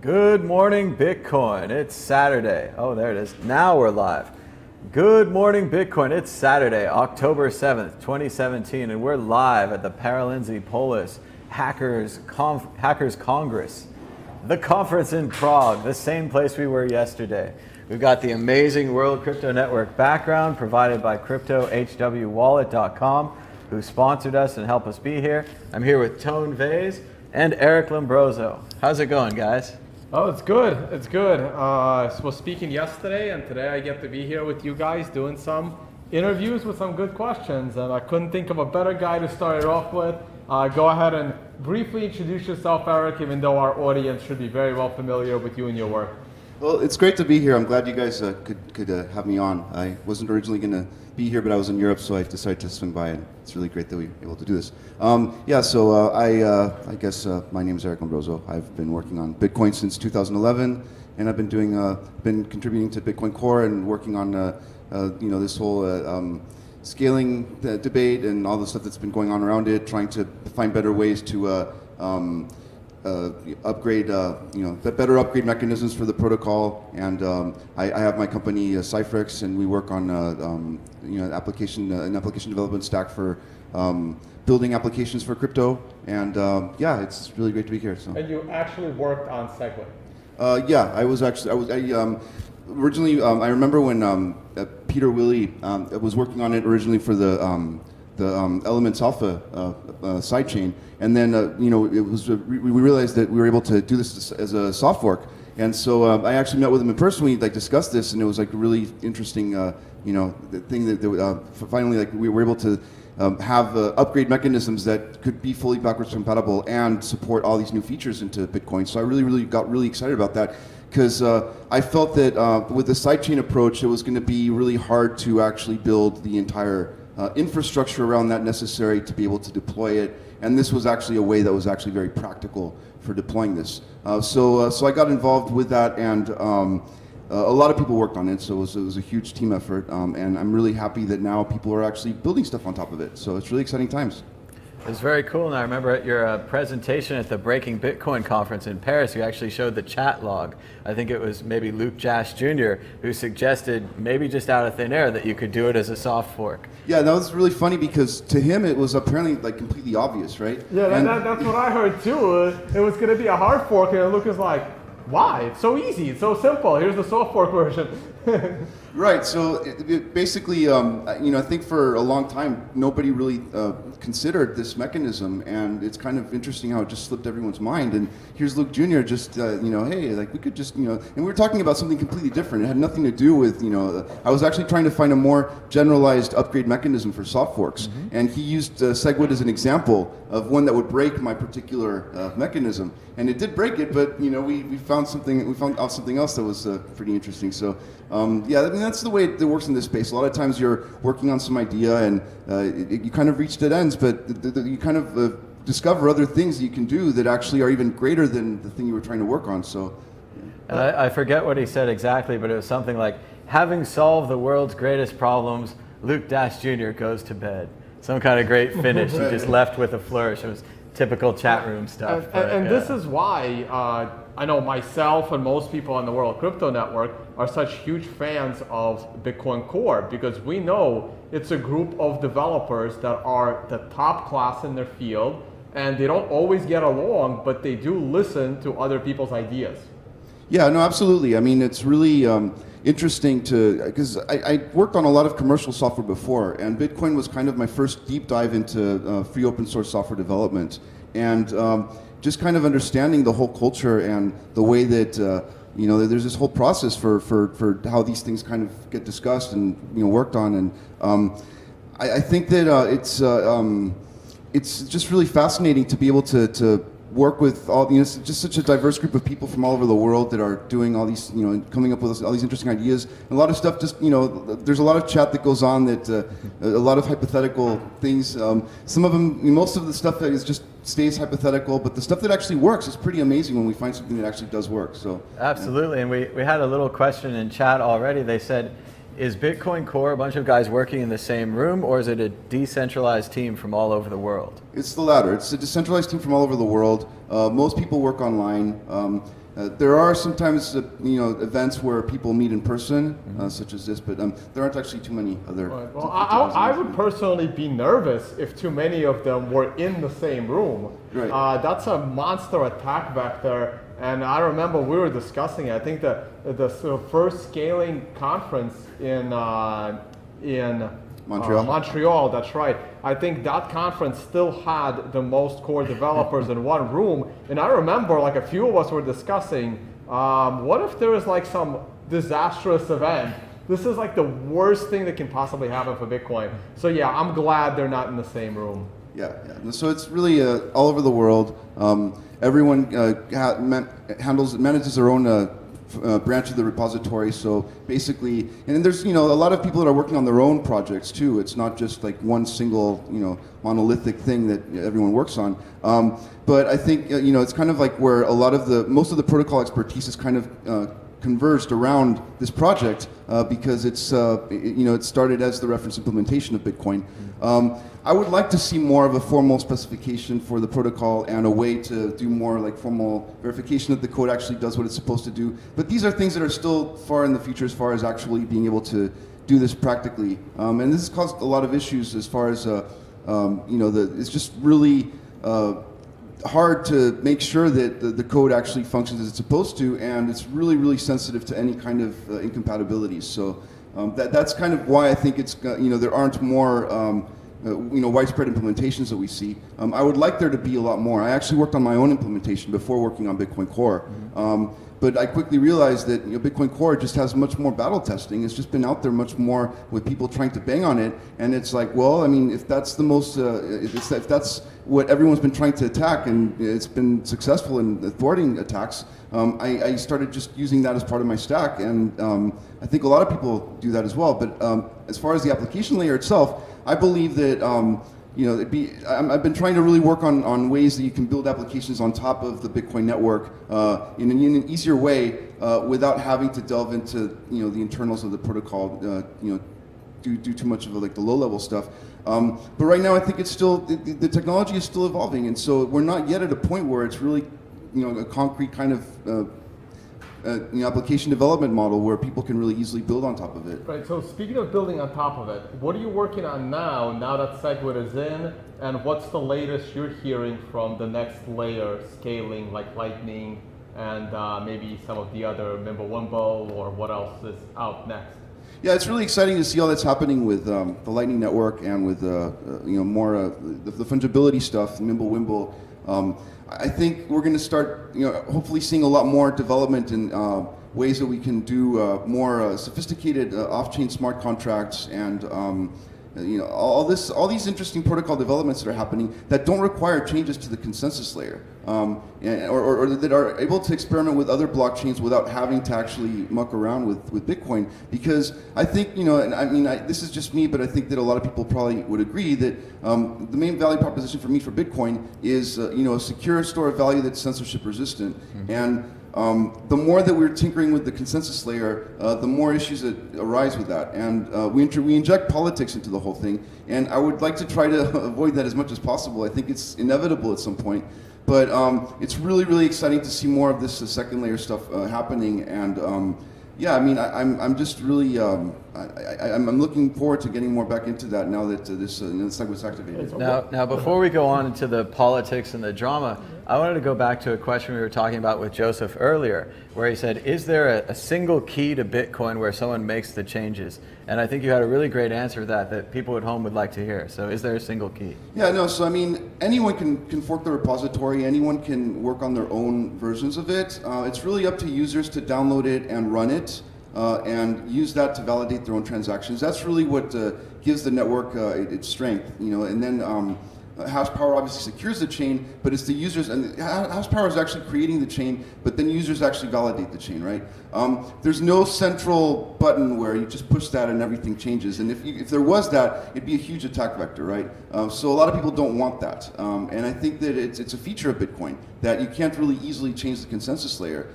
Good morning, Bitcoin. It's Saturday. Oh, there it is. Now we're live. Good morning, Bitcoin. It's Saturday, October 7th, 2017, and we're live at the Paralelní Polis Hackers Congress, the conference in Prague, the same place we were yesterday. We've got the amazing World Crypto Network background provided by CryptoHWWallet.com, who sponsored us and helped us be here. I'm here with Tone Vase and Eric Lombroso. How's it going, guys? Oh, it's good. It's good. I was speaking yesterday, and today I get to be here with you guys doing some interviews with some good questions. And I couldn't think of a better guy to start it off with. Go ahead and briefly introduce yourself, Eric, even though our audience should be very well familiar with you and your work. Well, it's great to be here. I'm glad you guys could have me on. I wasn't originally going to be here, but I was in Europe, so I decided to swing by, and it's really great that we were able to do this. I guess my name is Eric Ambrose. I've been working on Bitcoin since 2011, and I've been contributing to Bitcoin Core and working on this whole scaling debate and all the stuff that's been going on around it, trying to find better ways to better upgrade mechanisms for the protocol. And I have my company Cyphex, and we work on an application development stack for building applications for crypto. And it's really great to be here. So. And you actually worked on Segwit. Originally, I remember when Peter Willey was working on it originally for the Elements Alpha sidechain, and then we realized that we were able to do this as a soft fork, and so I actually met with him in person. We discussed this, and it was a really interesting thing that finally we were able to have upgrade mechanisms that could be fully backwards compatible and support all these new features into Bitcoin. So I really got really excited about that, because I felt that with the sidechain approach, it was going to be really hard to actually build the entire infrastructure around that necessary to be able to deploy it, and this was actually a way that was actually very practical for deploying this. So I got involved with that, and a lot of people worked on it, so it was a huge team effort, and I'm really happy that now people are actually building stuff on top of it. So it's really exciting times. It was very cool, and I remember at your presentation at the Breaking Bitcoin conference in Paris, you actually showed the chat log. I think it was maybe Luke Jash Jr. who suggested, maybe just out of thin air, that you could do it as a soft fork. Yeah, that was really funny, because to him it was apparently completely obvious, right? Yeah, that's what I heard too. It was going to be a hard fork, and Luke is like, why? It's so easy, it's so simple. Here's the soft fork version. Right. So basically, I think for a long time nobody really considered this mechanism, and it's kind of interesting how it just slipped everyone's mind. And here's Luke Jr. just, hey, we could just, and we were talking about something completely different. It had nothing to do with, I was actually trying to find a more generalized upgrade mechanism for soft forks, and he used Segwit as an example of one that would break my particular mechanism, and it did break it. But we found out something else that was pretty interesting. So. That's the way it works in this space. A lot of times you're working on some idea, and you kind of reach dead ends, but you kind of discover other things that you can do that actually are even greater than the thing you were trying to work on. So, and I forget what he said exactly, but it was something like, having solved the world's greatest problems, Luke Dash Jr. goes to bed. Some kind of great finish. He just left with a flourish. It was typical chat room stuff. And this is why I know myself and most people on the World Crypto Network are such huge fans of Bitcoin Core, because we know it's a group of developers that are the top class in their field, and they don't always get along, but they do listen to other people's ideas. Yeah, no, absolutely. I mean, it's really interesting because I worked on a lot of commercial software before, and Bitcoin was kind of my first deep dive into free open source software development, and just kind of understanding the whole culture and the way that there's this whole process for how these things kind of get discussed and worked on, and I think that it's just really fascinating to be able to work with all, just such a diverse group of people from all over the world that are doing all these, coming up with all these interesting ideas. And a lot of stuff just, there's a lot of chat that goes on that, a lot of hypothetical things. Some of them, most of the stuff that is just stays hypothetical, but the stuff that actually works is pretty amazing when we find something that actually does work. So absolutely, and we had a little question in chat already. They said, is Bitcoin Core a bunch of guys working in the same room, or is it a decentralized team from all over the world? It's the latter. It's a decentralized team from all over the world. Most people work online. There are sometimes events where people meet in person, such as this, but there aren't actually too many other. Right. Well, I would personally be nervous if too many of them were in the same room. Right. That's a monster attack vector, and I remember we were discussing it. I think the sort of first scaling conference in Montreal. Montreal, that's right. I think that conference still had the most core developers in one room. And I remember like a few of us were discussing, what if there is like some disastrous event? This is like the worst thing that can possibly happen for Bitcoin. So yeah, I'm glad they're not in the same room. Yeah. So it's really all over the world. Everyone manages their own branch of the repository. So basically, and there's a lot of people that are working on their own projects too. It's not just like one single monolithic thing that everyone works on. But I think it's kind of like where most of the protocol expertise is kind of converged around this project because it's it started as the reference implementation of Bitcoin. I would like to see more of a formal specification for the protocol and a way to do more like formal verification that the code actually does what it's supposed to do. But these are things that are still far in the future as far as actually being able to do this practically. And this has caused a lot of issues as far as it's just really hard to make sure that the code actually functions as it's supposed to, and it's really, really sensitive to any kind of incompatibilities. So that's kind of why I think it's there aren't more widespread implementations that we see. I would like there to be a lot more. I actually worked on my own implementation before working on Bitcoin Core. But I quickly realized that Bitcoin Core just has much more battle testing. It's just been out there much more with people trying to bang on it. And it's like, well, I mean, if that's the most, if that's what everyone's been trying to attack and it's been successful in thwarting attacks, I started just using that as part of my stack. And I think a lot of people do that as well. But as far as the application layer itself, I believe that I've been trying to really work on ways that you can build applications on top of the Bitcoin network in an easier way without having to delve into the internals of the protocol, do too much of the low-level stuff. But right now, I think it's still the technology is still evolving, and so we're not yet at a point where it's really a concrete kind of application development model where people can really easily build on top of it. Right, so speaking of building on top of it, what are you working on now that SegWit is in, and what's the latest you're hearing from the next layer scaling like Lightning and maybe some of the other Mimblewimble, or what else is out next? Yeah, it's really exciting to see all that's happening with the Lightning Network and with more the fungibility stuff, the Mimblewimble. I think we're going to start, hopefully seeing a lot more development in ways that we can do more sophisticated off-chain smart contracts and all these interesting protocol developments that are happening that don't require changes to the consensus layer, or that are able to experiment with other blockchains without having to actually muck around with Bitcoin. Because I think, and I mean, this is just me, but I think that a lot of people probably would agree that the main value proposition for me for Bitcoin is a secure store of value that's censorship resistant. And the more that we're tinkering with the consensus layer, the more issues that arise with that. And we inject politics into the whole thing. And I would like to try to avoid that as much as possible. I think it's inevitable at some point. But it's really, really exciting to see more of this second layer stuff happening. And yeah, I mean, I'm just really, I'm looking forward to getting more back into that now that this site was activated. Now, before we go on into the politics and the drama, I wanted to go back to a question we were talking about with Joseph earlier, where he said, is there a single key to Bitcoin where someone makes the changes? And I think you had a really great answer to that people at home would like to hear. So is there a single key? Yeah, no, so I mean, anyone can fork the repository, anyone can work on their own versions of it. It's really up to users to download it and run it. And use that to validate their own transactions. That's really what gives the network its strength, and then hash power obviously secures the chain, but it's the users, and hash power is actually creating the chain, but then users actually validate the chain, right? There's no central button where you just push that and everything changes, and if there was that, it'd be a huge attack vector, right? So a lot of people don't want that, and I think that it's a feature of Bitcoin that you can't really easily change the consensus layer.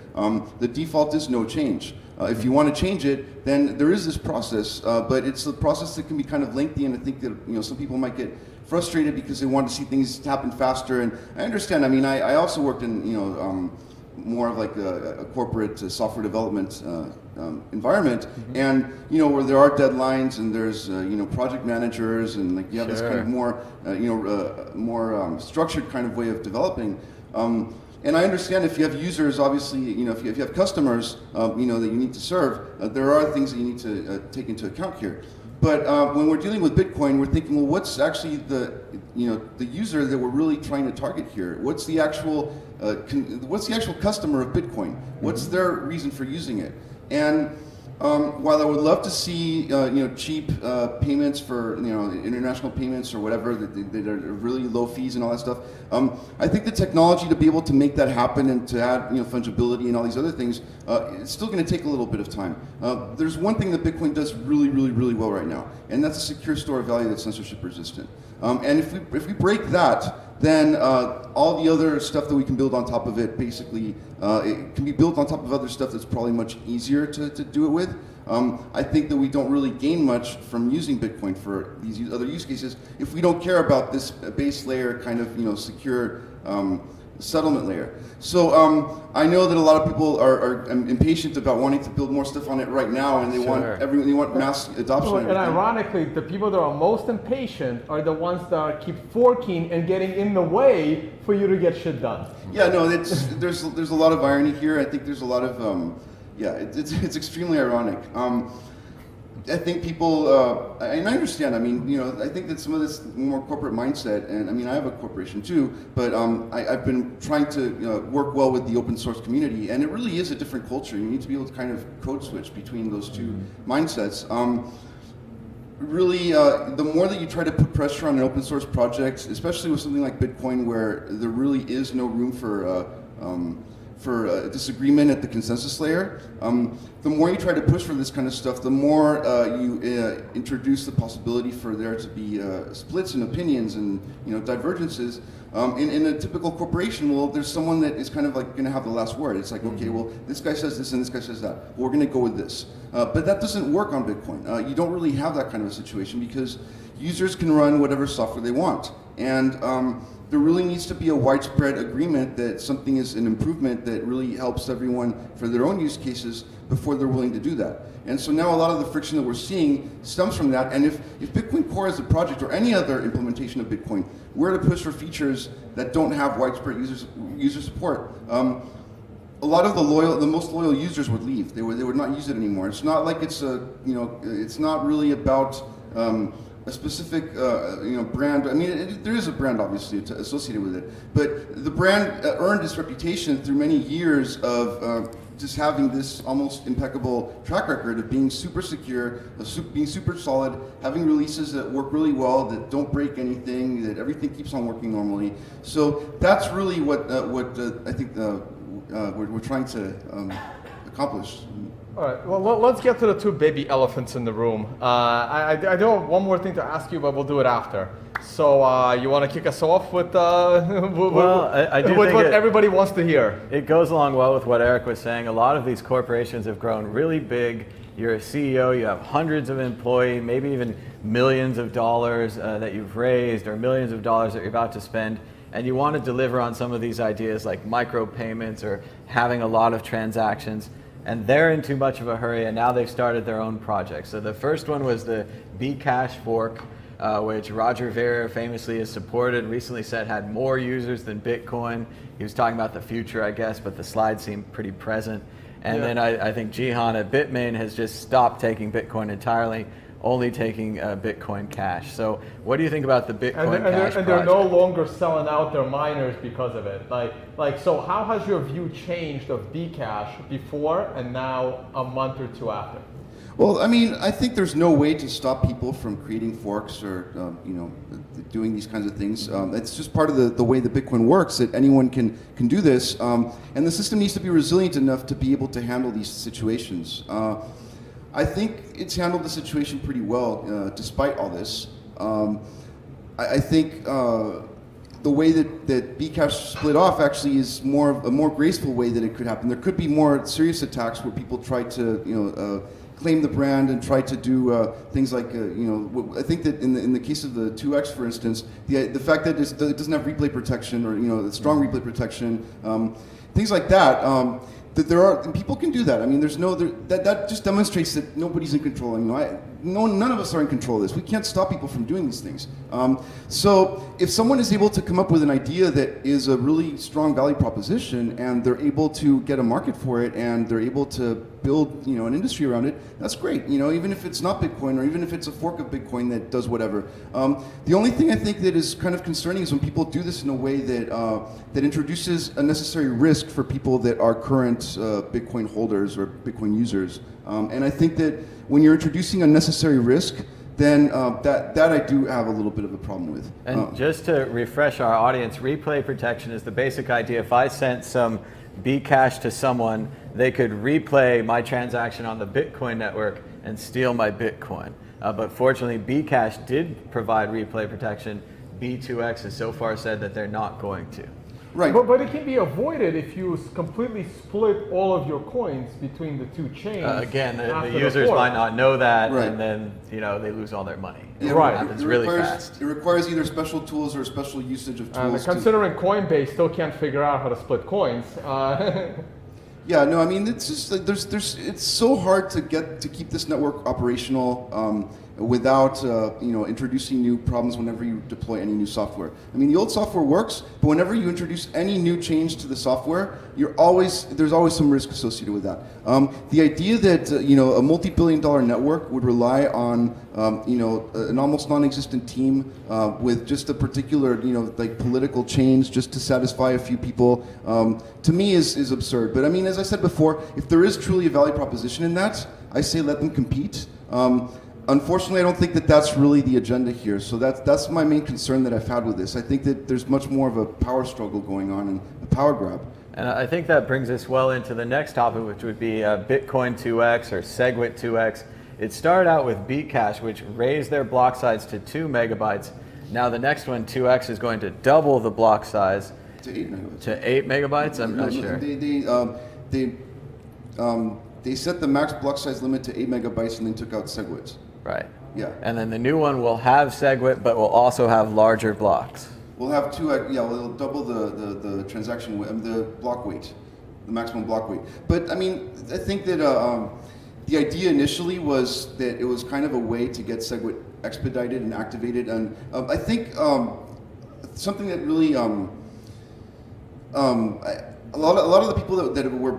The default is no change. If you want to change it, then there is this process, but it's a process that can be kind of lengthy, and I think that some people might get frustrated because they want to see things happen faster. And I understand. I mean, I also worked in more of like a corporate software development environment, and where there are deadlines and there's project managers and like you have this kind of more more structured kind of way of developing. And I understand if you have users, obviously, if you have customers, that you need to serve, there are things that you need to take into account here. But when we're dealing with Bitcoin, we're thinking, well, what's actually the user that we're really trying to target here? What's the actual customer of Bitcoin? What's their reason for using it? And while I would love to see cheap payments for international payments or whatever that are really low fees and all that stuff, I think the technology to be able to make that happen and to add fungibility and all these other things, it's still going to take a little bit of time. There's one thing that Bitcoin does really, really, really well right now, and that's a secure store of value that's censorship resistant. And if we break that, then all the other stuff that we can build on top of it, basically, it can be built on top of other stuff that's probably much easier to do it with. I think that we don't really gain much from using Bitcoin for these other use cases if we don't care about this base layer kind of secure settlement layer. So I know that a lot of people are impatient about wanting to build more stuff on it right now, and they want mass adoption. And ironically, the people that are most impatient are the ones that keep forking and getting in the way for you to get shit done. Yeah, no, there's a lot of irony here. I think there's a lot of it's extremely ironic. I think people, and I understand, I mean, I think that some of this more corporate mindset, and I mean, I have a corporation too, but I've been trying to work well with the open source community, and it really is a different culture. You need to be able to kind of code switch between those two mindsets. Really, the more that you try to put pressure on an open source project, especially with something like Bitcoin, where there really is no room for disagreement at the consensus layer, the more you try to push for this kind of stuff, the more you introduce the possibility for there to be splits in opinions and divergences. In a typical corporation, well, there's someone that is kind of like going to have the last word. It's like, okay, well, this guy says this and this guy says that. Well, we're going to go with this. But that doesn't work on Bitcoin. You don't really have that kind of a situation because users can run whatever software they want. And there really needs to be a widespread agreement that something is an improvement that really helps everyone for their own use cases before they're willing to do that. And so now a lot of the friction that we're seeing stems from that. And if Bitcoin Core as a project or any other implementation of Bitcoin were to push for features that don't have widespread user support, a lot of the most loyal users would leave. They would not use it anymore. It's not like it's it's not really about a specific brand. I mean, there is a brand obviously associated with it, but the brand earned its reputation through many years of just having this almost impeccable track record of being super secure, being super solid, having releases that work really well, that don't break anything, that everything keeps on working normally. So that's really what I think we're trying to accomplish. All right, well, let's get to the two baby elephants in the room. I do have one more thing to ask you, but we'll do it after. So you want to kick us off with, with what everybody wants to hear? It goes along well with what Eric was saying. A lot of these corporations have grown really big. You're a CEO, you have hundreds of employees, maybe even millions of dollars that you've raised or millions of dollars that you're about to spend. And you want to deliver on some of these ideas like micropayments or having a lot of transactions. And they're in too much of a hurry, and now they've started their own project. So the first one was the Bcash fork, which Roger Ver famously has supported, recently said had more users than Bitcoin. He was talking about the future, I guess, but the slides seem pretty present. And then I think Jihan at Bit9 has just stopped taking Bitcoin entirely, only taking Bitcoin Cash. So what do you think about the Bitcoin Cash project? They're no longer selling out their miners because of it. So how has your view changed of Bcash before and now a month or two after? Well, I mean, I think there's no way to stop people from creating forks or doing these kinds of things. It's just part of the way that Bitcoin works, that anyone can do this. And the system needs to be resilient enough to be able to handle these situations. I think it's handled the situation pretty well, despite all this. I think the way that Bcash split off actually is a more graceful way that it could happen. There could be more serious attacks where people try to claim the brand and try to do things like, I think that in the case of the 2X, for instance, the fact that it doesn't have replay protection or strong replay protection, things like that. That there are, and people can do that. I mean, that just demonstrates that nobody's in control. None of us are in control of this. We can't stop people from doing these things. So if someone is able to come up with an idea that is a really strong value proposition, and they're able to get a market for it, and they're able to build, an industry around it, that's great. Even if it's not Bitcoin, or even if it's a fork of Bitcoin that does whatever. The only thing I think that is kind of concerning is when people do this in a way that that introduces unnecessary risk for people that are current Bitcoin holders or Bitcoin users. And I think that when you're introducing unnecessary risk, then that I do have a little bit of a problem with. And just to refresh our audience, replay protection is the basic idea. If I sent some Bcash to someone, they could replay my transaction on the Bitcoin network and steal my Bitcoin. But fortunately, Bcash did provide replay protection. B2X has so far said that they're not going to. Right. But it can be avoided if you completely split all of your coins between the two chains. Again, the users might not know that, right. And then they lose all their money. Yeah, right. It happens really fast. It requires either special tools or special usage of tools. Considering Coinbase still can't figure out how to split coins. Yeah, no, I mean, it's just like it's so hard to keep this network operational without introducing new problems whenever you deploy any new software. I mean, the old software works, but whenever you introduce any new change to the software, there's always some risk associated with that. The idea that a multi-billion-dollar network would rely on an almost non-existent team with just a particular political change just to satisfy a few people, to me is absurd. But I mean, as I said before, if there is truly a value proposition in that, I say let them compete. Unfortunately, I don't think that that's really the agenda here. So that's my main concern that I've had with this. I think that there's much more of a power struggle going on and a power grab. And I think that brings us well into the next topic, which would be Bitcoin 2X or SegWit 2X. It started out with Bcash, which raised their block size to 2 megabytes. Now the next one, 2X, is going to double the block size to 8 megabytes. To 8 megabytes? I'm not sure. They set the max block size limit to 8 megabytes and then took out SegWits. Right. Yeah. And then the new one will have SegWit, but will also have larger blocks. We'll have 2x. Yeah, it'll double the transaction weight, the block weight, the maximum block weight. But I mean, I think that the idea initially was that it was kind of a way to get SegWit expedited and activated, and I think something that really a lot of the people that were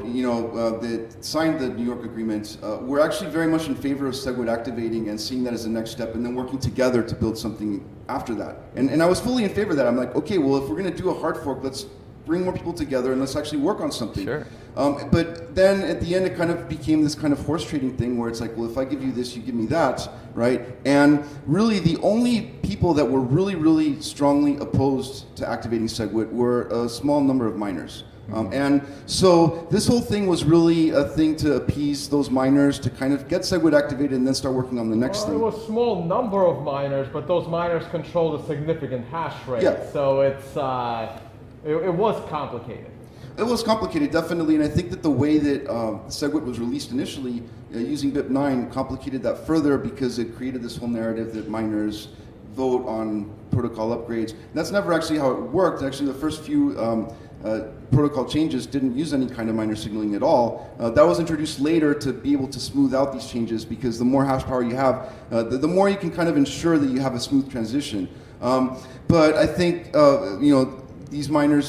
that signed the New York agreement were actually very much in favor of SegWit activating and seeing that as the next step, and then working together to build something after that. And I was fully in favor of that. I'm like, okay, well, if we're going to do a hard fork, let's bring more people together and let's actually work on something. Sure. But then at the end, it kind of became this kind of horse trading thing where it's like, well, if I give you this, you give me that, right? And really, the only people that were really, really strongly opposed to activating SegWit were a small number of miners. And so this whole thing was really a thing to appease those miners, to kind of get SegWit activated and then start working on the next thing. It was a small number of miners, but those miners controlled a significant hash rate. Yeah. So it was complicated. It was complicated, definitely, and I think that the way that SegWit was released initially, using Bit9, complicated that further because it created this whole narrative that miners vote on protocol upgrades. And that's never actually how it worked. Actually, the first few protocol changes didn't use any kind of miner signaling at all. That was introduced later to be able to smooth out these changes, because the more hash power you have, the more you can kind of ensure that you have a smooth transition. But I think these miners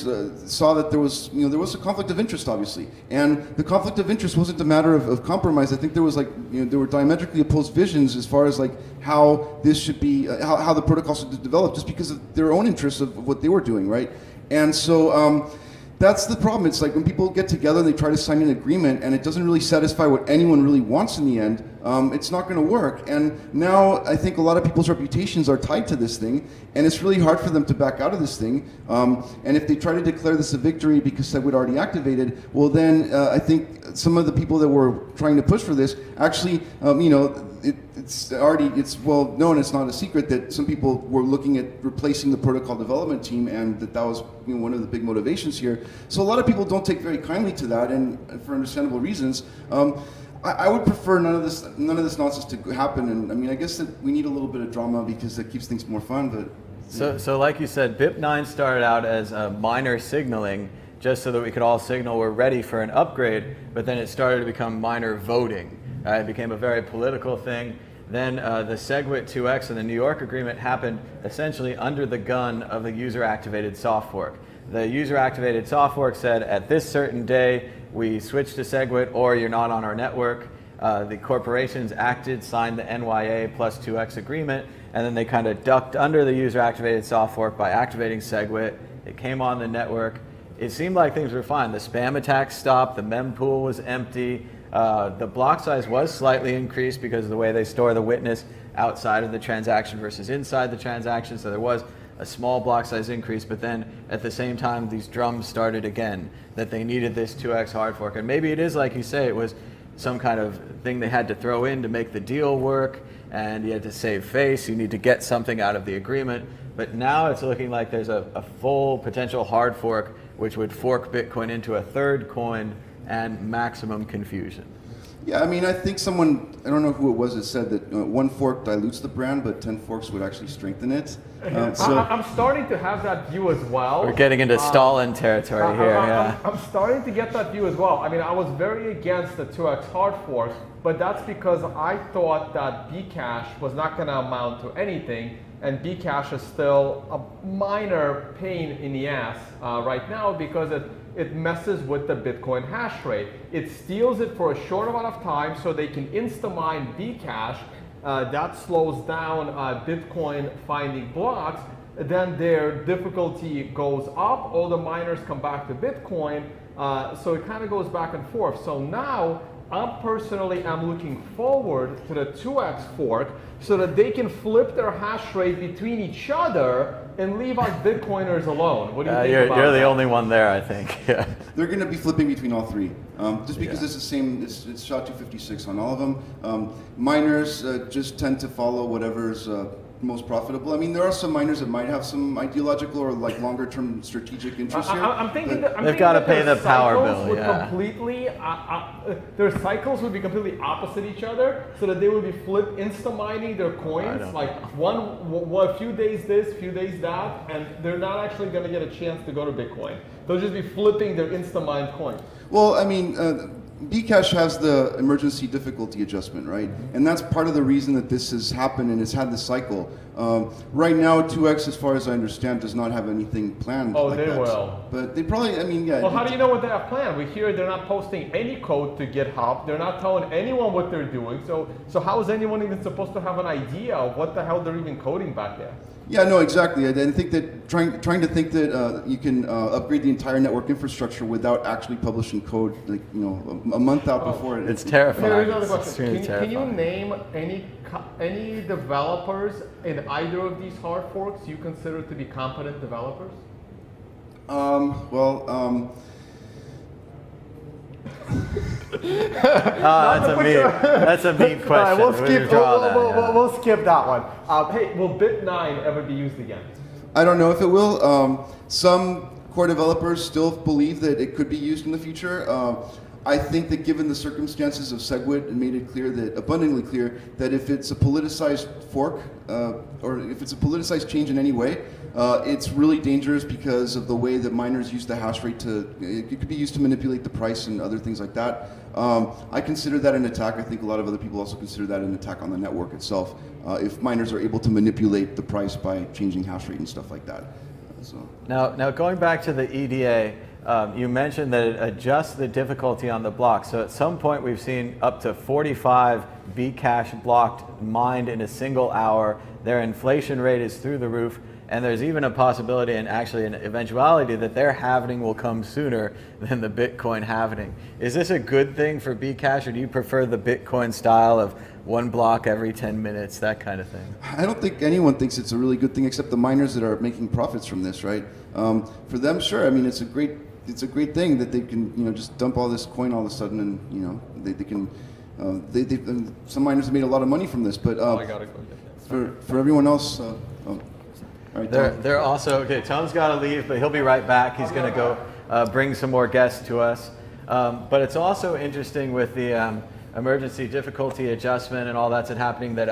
saw that there was a conflict of interest, obviously, and the conflict of interest wasn't a matter of compromise. I think there was there were diametrically opposed visions as far as how this should be, how the protocol should develop, just because of their own interests of what they were doing, right? And so that's the problem. It's like when people get together and they try to sign an agreement and it doesn't really satisfy what anyone really wants in the end, it's not going to work. And now I think a lot of people's reputations are tied to this thing, and it's really hard for them to back out of this thing. And if they try to declare this a victory because SegWit already activated, well then I think some of the people that were trying to push for this actually, it's well known, it's not a secret that some people were looking at replacing the protocol development team, and that was one of the big motivations here. So a lot of people don't take very kindly to that, and for understandable reasons. I would prefer none of this nonsense to happen, and I mean, I guess that we need a little bit of drama because that keeps things more fun. But so like you said, Bit9 started out as miner signaling, just so that we could all signal we're ready for an upgrade. But then it started to become miner voting. It became a very political thing. Then the SegWit 2x and the New York agreement happened essentially under the gun of the user-activated soft fork. The user-activated soft fork said, at this certain day, we switch to SegWit or you're not on our network. The corporations acted, signed the NYA plus 2x agreement, and then they kind of ducked under the user-activated soft fork by activating SegWit. It came on the network. It seemed like things were fine. The spam attacks stopped, the mempool was empty. The block size was slightly increased because of the way they store the witness outside of the transaction versus inside the transaction, so there was a small block size increase, but then at the same time these drums started again, that they needed this 2x hard fork. And maybe it is like you say, it was some kind of thing they had to throw in to make the deal work, and you had to save face, you need to get something out of the agreement. But now it's looking like there's a full potential hard fork which would fork Bitcoin into a third coin and maximum confusion. yeah, I mean, I think someone, I don't know who it was that said that one fork dilutes the brand, but 10 forks would actually strengthen it. I'm starting to have that view as well. We're getting into Stalin territory here, yeah. I'm starting to get that view as well. I mean, I was very against the 2x hard fork, but that's because I thought that Bcash was not going to amount to anything, and Bcash is still a minor pain in the ass right now because it messes with the Bitcoin hash rate. It steals it for a short amount of time so they can insta-mine Bcash. That slows down Bitcoin finding blocks. Then their difficulty goes up. All the miners come back to Bitcoin. So it kind of goes back and forth. So now I personally am looking forward to the 2x fork so that they can flip their hash rate between each other and leave us Bitcoiners alone. What do you think about that? You're the only one there, I think. Yeah. They're going to be flipping between all three, just because it's the same. It's SHA-256 on all of them. Miners just tend to follow whatever's most profitable. I mean, there are some miners that might have some ideological or like longer-term strategic interests here. I'm thinking that they've got to pay the power bill. Yeah. Completely, their cycles would be completely opposite each other, so that they would be insta-mining their coins, like a few days this, few days that, and they're not actually going to get a chance to go to Bitcoin. They'll just be flipping their insta-mined coins. Well, I mean, Bcash has the emergency difficulty adjustment, right? And that's part of the reason that this has happened and it's had this cycle. Right now, 2x, as far as I understand, does not have anything planned. Oh, like they that. will. But they probably, I mean, yeah. Well, how do you know what they have planned? We hear they're not posting any code to GitHub. They're not telling anyone what they're doing. So how is anyone even supposed to have an idea of what the hell they're even coding back there? Yeah, no, exactly. I think that trying to think that you can upgrade the entire network infrastructure without actually publishing code, like a month out before it. It's terrifying. Here's another question. Can you name any developers in either of these hard forks you consider to be competent developers? That's a meat question. Right, we'll skip that one. Hey, will Bit9 ever be used again? I don't know if it will. Some core developers still believe that it could be used in the future. I think that given the circumstances of SegWit, it made it abundantly clear that if it's a politicized fork, or if it's a politicized change in any way, it's really dangerous because of the way that miners use the hash rate it could be used to manipulate the price and other things like that. I consider that an attack. I think a lot of other people also consider that an attack on the network itself, if miners are able to manipulate the price by changing hash rate and stuff like that. Now going back to the EDA, you mentioned that it adjusts the difficulty on the block. So at some point we've seen up to 45 Bcash blocked mined in a single hour. Their inflation rate is through the roof. And there's even a possibility and actually an eventuality that their halvening will come sooner than the Bitcoin halvening. Is this a good thing for Bcash, or do you prefer the Bitcoin style of one block every 10 minutes, that kind of thing? I don't think anyone thinks it's a really good thing except the miners that are making profits from this, right? For them, sure. I mean, it's a great thing that they can just dump all this coin all of a sudden, and they can. Some miners have made a lot of money from this, but I gotta go get that. For everyone else. Right, they're also, okay, Tom's got to leave, but he'll be right back. He's going to go bring some more guests to us. But it's also interesting with the emergency difficulty adjustment and all that's happening, that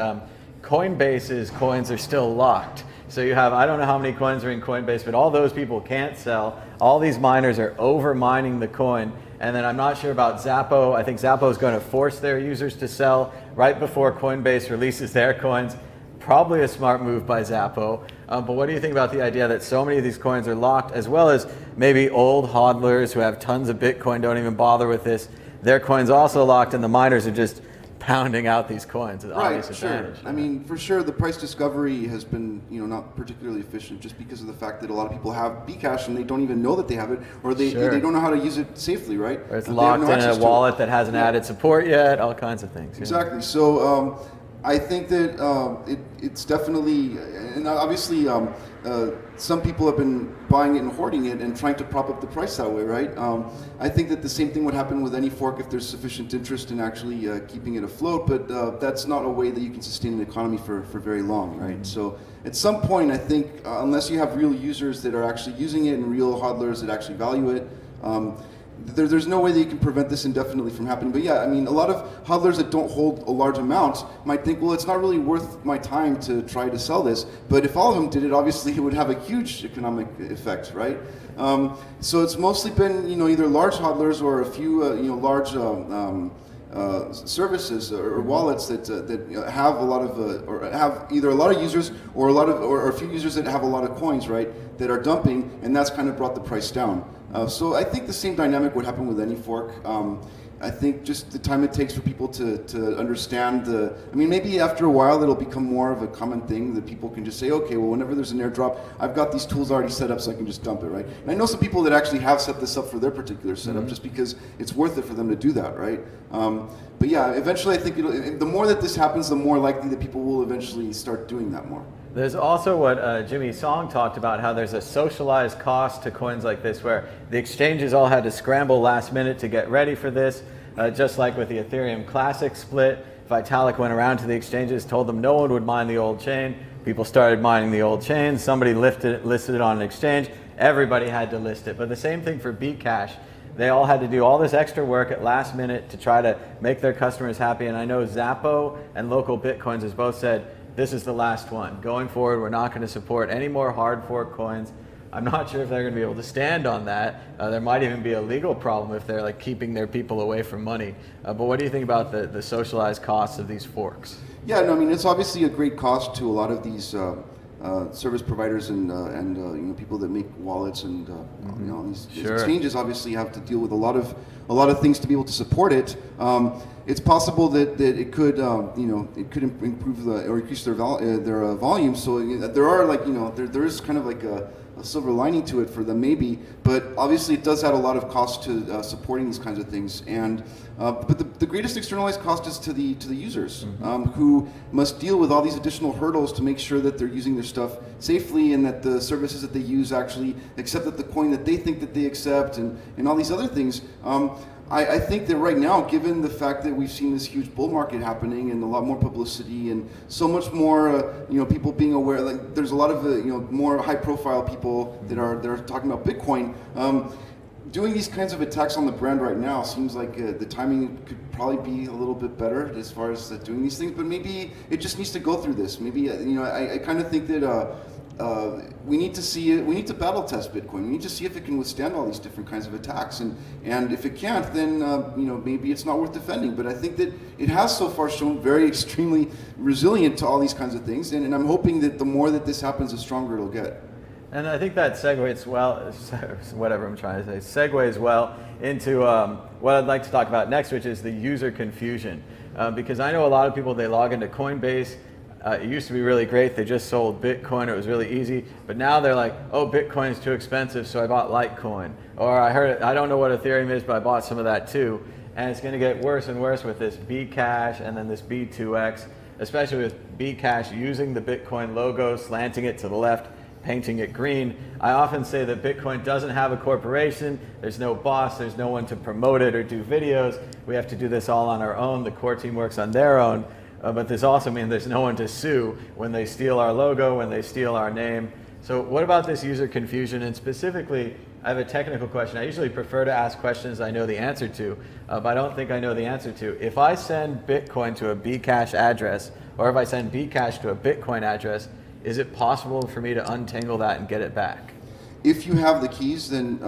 Coinbase's coins are still locked. So you have, I don't know how many coins are in Coinbase, but all those people can't sell. All these miners are over mining the coin. And then I'm not sure about Zappo. I think Zappo is going to force their users to sell right before Coinbase releases their coins. Probably a smart move by Zappo. But what do you think about the idea that so many of these coins are locked, as well as maybe old hodlers who have tons of Bitcoin don't even bother with this? Their coins also locked, and the miners are just pounding out these coins. Right, sure. I mean, for sure, the price discovery has been, not particularly efficient, just because of the fact that a lot of people have Bcash and they don't even know that they have it, or they don't know how to use it safely, right? Or it's locked in a wallet that hasn't added support yet. All kinds of things. Exactly. So I think that it's definitely, and obviously, some people have been buying it and hoarding it and trying to prop up the price that way, right? I think that the same thing would happen with any fork if there's sufficient interest in actually keeping it afloat, but that's not a way that you can sustain an economy for very long, right? So at some point, I think, unless you have real users that are actually using it and real hodlers that actually value it, there's no way that you can prevent this indefinitely from happening. But yeah, I mean, a lot of hodlers that don't hold a large amount might think, well, it's not really worth my time to try to sell this. But if all of them did it, obviously it would have a huge economic effect, right? So it's mostly been, either large hodlers or a few, large services or wallets that have a lot of, or have either a lot of users or or a few users that have a lot of coins, right, that are dumping, and that's kind of brought the price down. So I think the same dynamic would happen with any fork. I think just the time it takes for people to understand maybe after a while it'll become more of a common thing that people can just say, okay, well, whenever there's an airdrop, I've got these tools already set up so I can just dump it, right? And I know some people that actually have set this up for their particular setup just because it's worth it for them to do that, right? But yeah, eventually I think the more that this happens, the more likely that people will eventually start doing that more. There's also what Jimmy Song talked about, how there's a socialized cost to coins like this, where the exchanges all had to scramble last minute to get ready for this. Just like with the Ethereum Classic split, Vitalik went around to the exchanges, told them no one would mine the old chain. People started mining the old chain. Somebody listed it on an exchange. Everybody had to list it. But the same thing for Bcash. They all had to do all this extra work at last minute to try to make their customers happy. And I know Zappo and Local Bitcoins has both said, this is the last one. Going forward, we're not going to support any more hard fork coins. I'm not sure if they're going to be able to stand on that. There might even be a legal problem if they're like keeping their people away from money. But what do you think about the socialized costs of these forks? Yeah, no, I mean, it's obviously a great cost to a lot of these service providers and people that make wallets and these exchanges obviously have to deal with a lot of things to be able to support it. It's possible that it could it could improve or increase their volume. So there are there is kind of like a silver lining to it for them maybe, but obviously it does add a lot of cost to supporting these kinds of things. And but the greatest externalized cost is to the users who must deal with all these additional hurdles to make sure that they're using their stuff safely and that the services that they use actually accept the coin that they think that they accept and all these other things. I think that right now, given the fact that we've seen this huge bull market happening and a lot more publicity and so much more, people being aware, like there's a lot of more high-profile people that are talking about Bitcoin. Doing these kinds of attacks on the brand right now seems like the timing could probably be a little bit better as far as doing these things. But maybe it just needs to go through this. Maybe I kind of think that. We need to see it. We need to battle test Bitcoin. We need to see if it can withstand all these different kinds of attacks, and if it can't, then maybe it's not worth defending. But I think that it has so far shown very extremely resilient to all these kinds of things, and I'm hoping that the more that this happens, the stronger it'll get. And I think that segues well, whatever I'm trying to say, segues well into what I'd like to talk about next, which is the user confusion, because I know a lot of people, they log into Coinbase. It used to be really great. They just sold Bitcoin. It was really easy. But now they're like, oh, Bitcoin is too expensive, so I bought Litecoin. Or I don't know what Ethereum is, but I bought some of that too. And it's going to get worse and worse with this Bcash and then this B2X, especially with Bcash using the Bitcoin logo, slanting it to the left, painting it green. I often say that Bitcoin doesn't have a corporation. There's no boss. There's no one to promote it or do videos. We have to do this all on our own. The core team works on their own. But this also means there's no one to sue when they steal our logo, when they steal our name. So what about this user confusion? And specifically, I have a technical question. I usually prefer to ask questions I know the answer to, but I don't think I know the answer to. If I send Bitcoin to a Bcash address, or if I send Bcash to a Bitcoin address, is it possible for me to untangle that and get it back? If you have the keys, then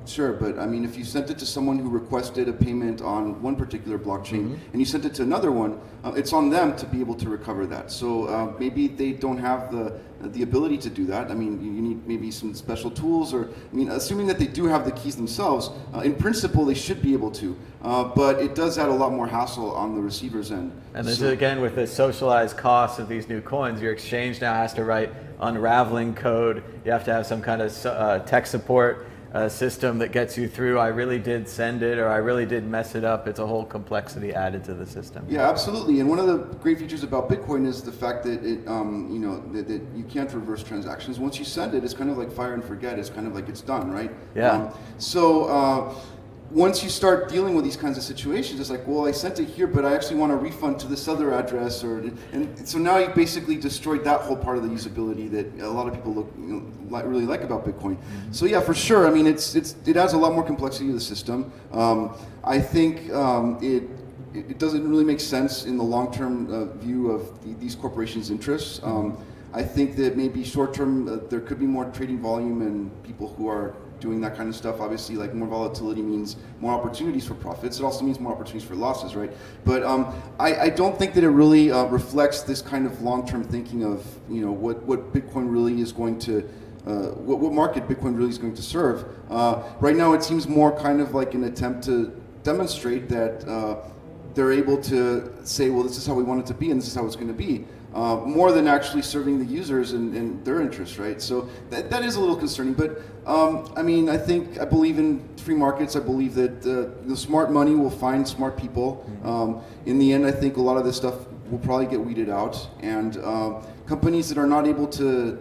sure, but I mean, if you sent it to someone who requested a payment on one particular blockchain and you sent it to another one, it's on them to be able to recover that. So maybe they don't have the ability to do that. I mean, you need maybe some special tools, or I mean, assuming that they do have the keys themselves, in principle they should be able to, but it does add a lot more hassle on the receiver's end. And this is again with the socialized costs of these new coins. Your exchange now has to write unraveling code. You have to have some kind of tech support system that gets you through. I really did send it, or I really did mess it up. It's a whole complexity added to the system. Yeah, absolutely. And one of the great features about Bitcoin is the fact that it, you know, that you can't reverse transactions. Once you send it, it's kind of like fire and forget. It's kind of like it's done, right? Yeah. Once you start dealing with these kinds of situations, it's like, well, I sent it here, but I actually want a refund to this other address, and so now you've basically destroyed that whole part of the usability that a lot of people really like about Bitcoin. So yeah, for sure. I mean, it adds a lot more complexity to the system. I think it doesn't really make sense in the long-term view of these corporations' interests. I think that maybe short-term there could be more trading volume and people who are doing that kind of stuff. Obviously, like, more volatility means more opportunities for profits. It also means more opportunities for losses, right? But I don't think that it really reflects this kind of long-term thinking of, you know, what Bitcoin really is going to, what market Bitcoin really is going to serve. Right now, it seems more kind of like an attempt to demonstrate that they're able to say, well, this is how we want it to be, and this is how it's going to be. More than actually serving the users and their interests, right? So that is a little concerning, but I mean, I believe in free markets. I believe that the smart money will find smart people. In the end, I think a lot of this stuff will probably get weeded out, and companies that are not able to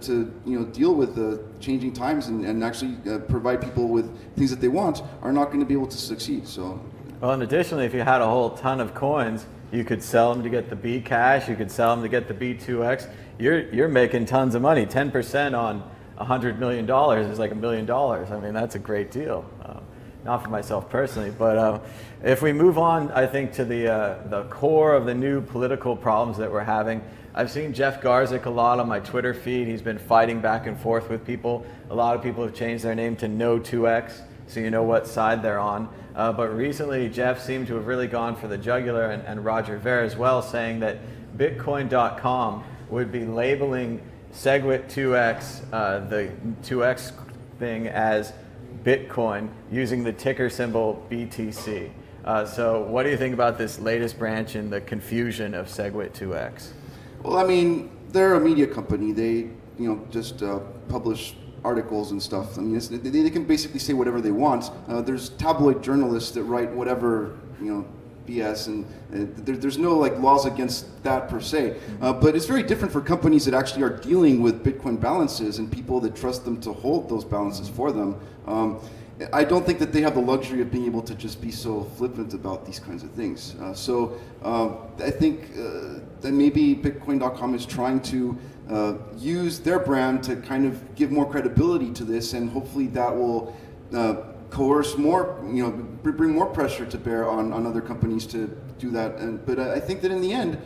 deal with the changing times and actually provide people with things that they want are not going to be able to succeed. So, well, and additionally, if you had a whole ton of coins, you could sell them to get the Bcash, you could sell them to get the B2X. You're making tons of money. 10% on $100 million is like $1 million. I mean, that's a great deal. Not for myself personally, but if we move on, I think, to the core of the new political problems that we're having. I've seen Jeff Garzik a lot on my Twitter feed. He's been fighting back and forth with people. A lot of people have changed their name to No2X, so you know what side they're on. But recently, Jeff seemed to have really gone for the jugular, and Roger Ver as well, saying that Bitcoin.com would be labeling SegWit2x, the 2x thing, as Bitcoin using the ticker symbol BTC. So what do you think about this latest branch in the confusion of SegWit2x? Well, I mean, they're a media company. They, just publish articles and stuff. I mean, they can basically say whatever they want. There's tabloid journalists that write whatever, BS, and there's no laws against that per se. But it's very different for companies that actually are dealing with Bitcoin balances and people that trust them to hold those balances for them. I don't think that they have the luxury of being able to just be so flippant about these kinds of things. So I think that maybe Bitcoin.com is trying to use their brand to kind of give more credibility to this, and hopefully that will coerce more, bring more pressure to bear on other companies to do that. But I think that in the end,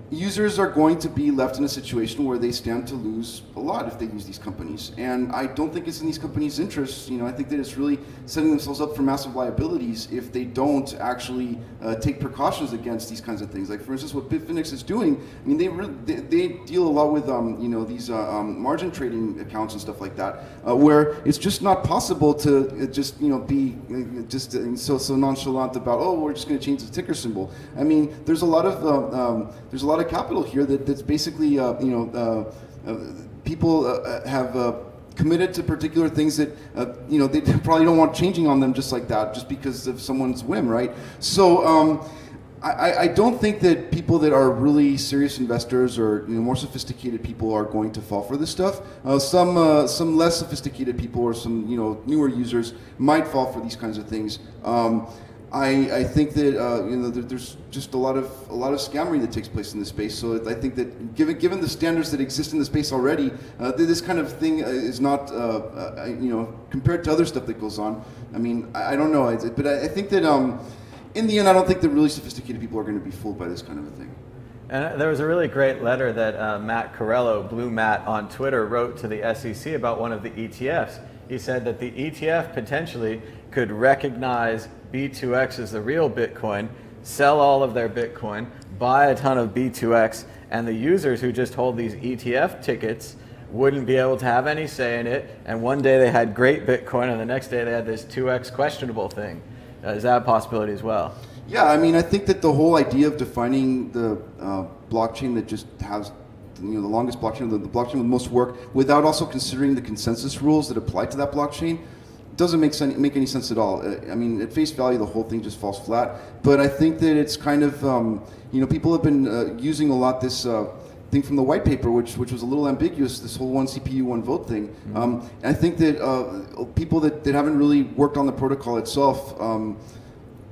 users are going to be left in a situation where they stand to lose a lot if they use these companies. And I don't think it's in these companies' interests. I think that it's really setting themselves up for massive liabilities if they don't actually take precautions against these kinds of things. Like, for instance, what Bitfinex is doing, I mean, they deal a lot with these margin trading accounts and stuff like that, where it's just not possible to just be so nonchalant about, oh, we're just going to change the ticker symbol. I mean, there's a lot of capital here that's basically people have committed to particular things that they probably don't want changing on them just like that, just because of someone's whim, right? So I don't think that people that are really serious investors or more sophisticated people are going to fall for this stuff. Some less sophisticated people or some newer users might fall for these kinds of things. I think that there's just a lot of scammery that takes place in this space. So I think that given the standards that exist in the space already, this kind of thing is not compared to other stuff that goes on. I mean, I don't know, but I think that in the end, I don't think that really sophisticated people are going to be fooled by this kind of a thing. And there was a really great letter that Matt Corello, Blue Matt on Twitter, wrote to the SEC about one of the ETFs. He said that the ETF potentially could recognize B2X as the real Bitcoin, sell all of their Bitcoin, buy a ton of B2X, and the users who just hold these ETF tickets wouldn't be able to have any say in it, and one day they had great Bitcoin and the next day they had this 2X questionable thing. Is that a possibility as well? Yeah, I mean, I think that the whole idea of defining the blockchain that just has the longest blockchain, the blockchain with most work, without also considering the consensus rules that apply to that blockchain, doesn't make any sense at all. I mean, at face value, the whole thing just falls flat. But I think that it's kind of, people have been using a lot this thing from the white paper, which was a little ambiguous, this whole one CPU, one vote thing. And I think that people that haven't really worked on the protocol itself,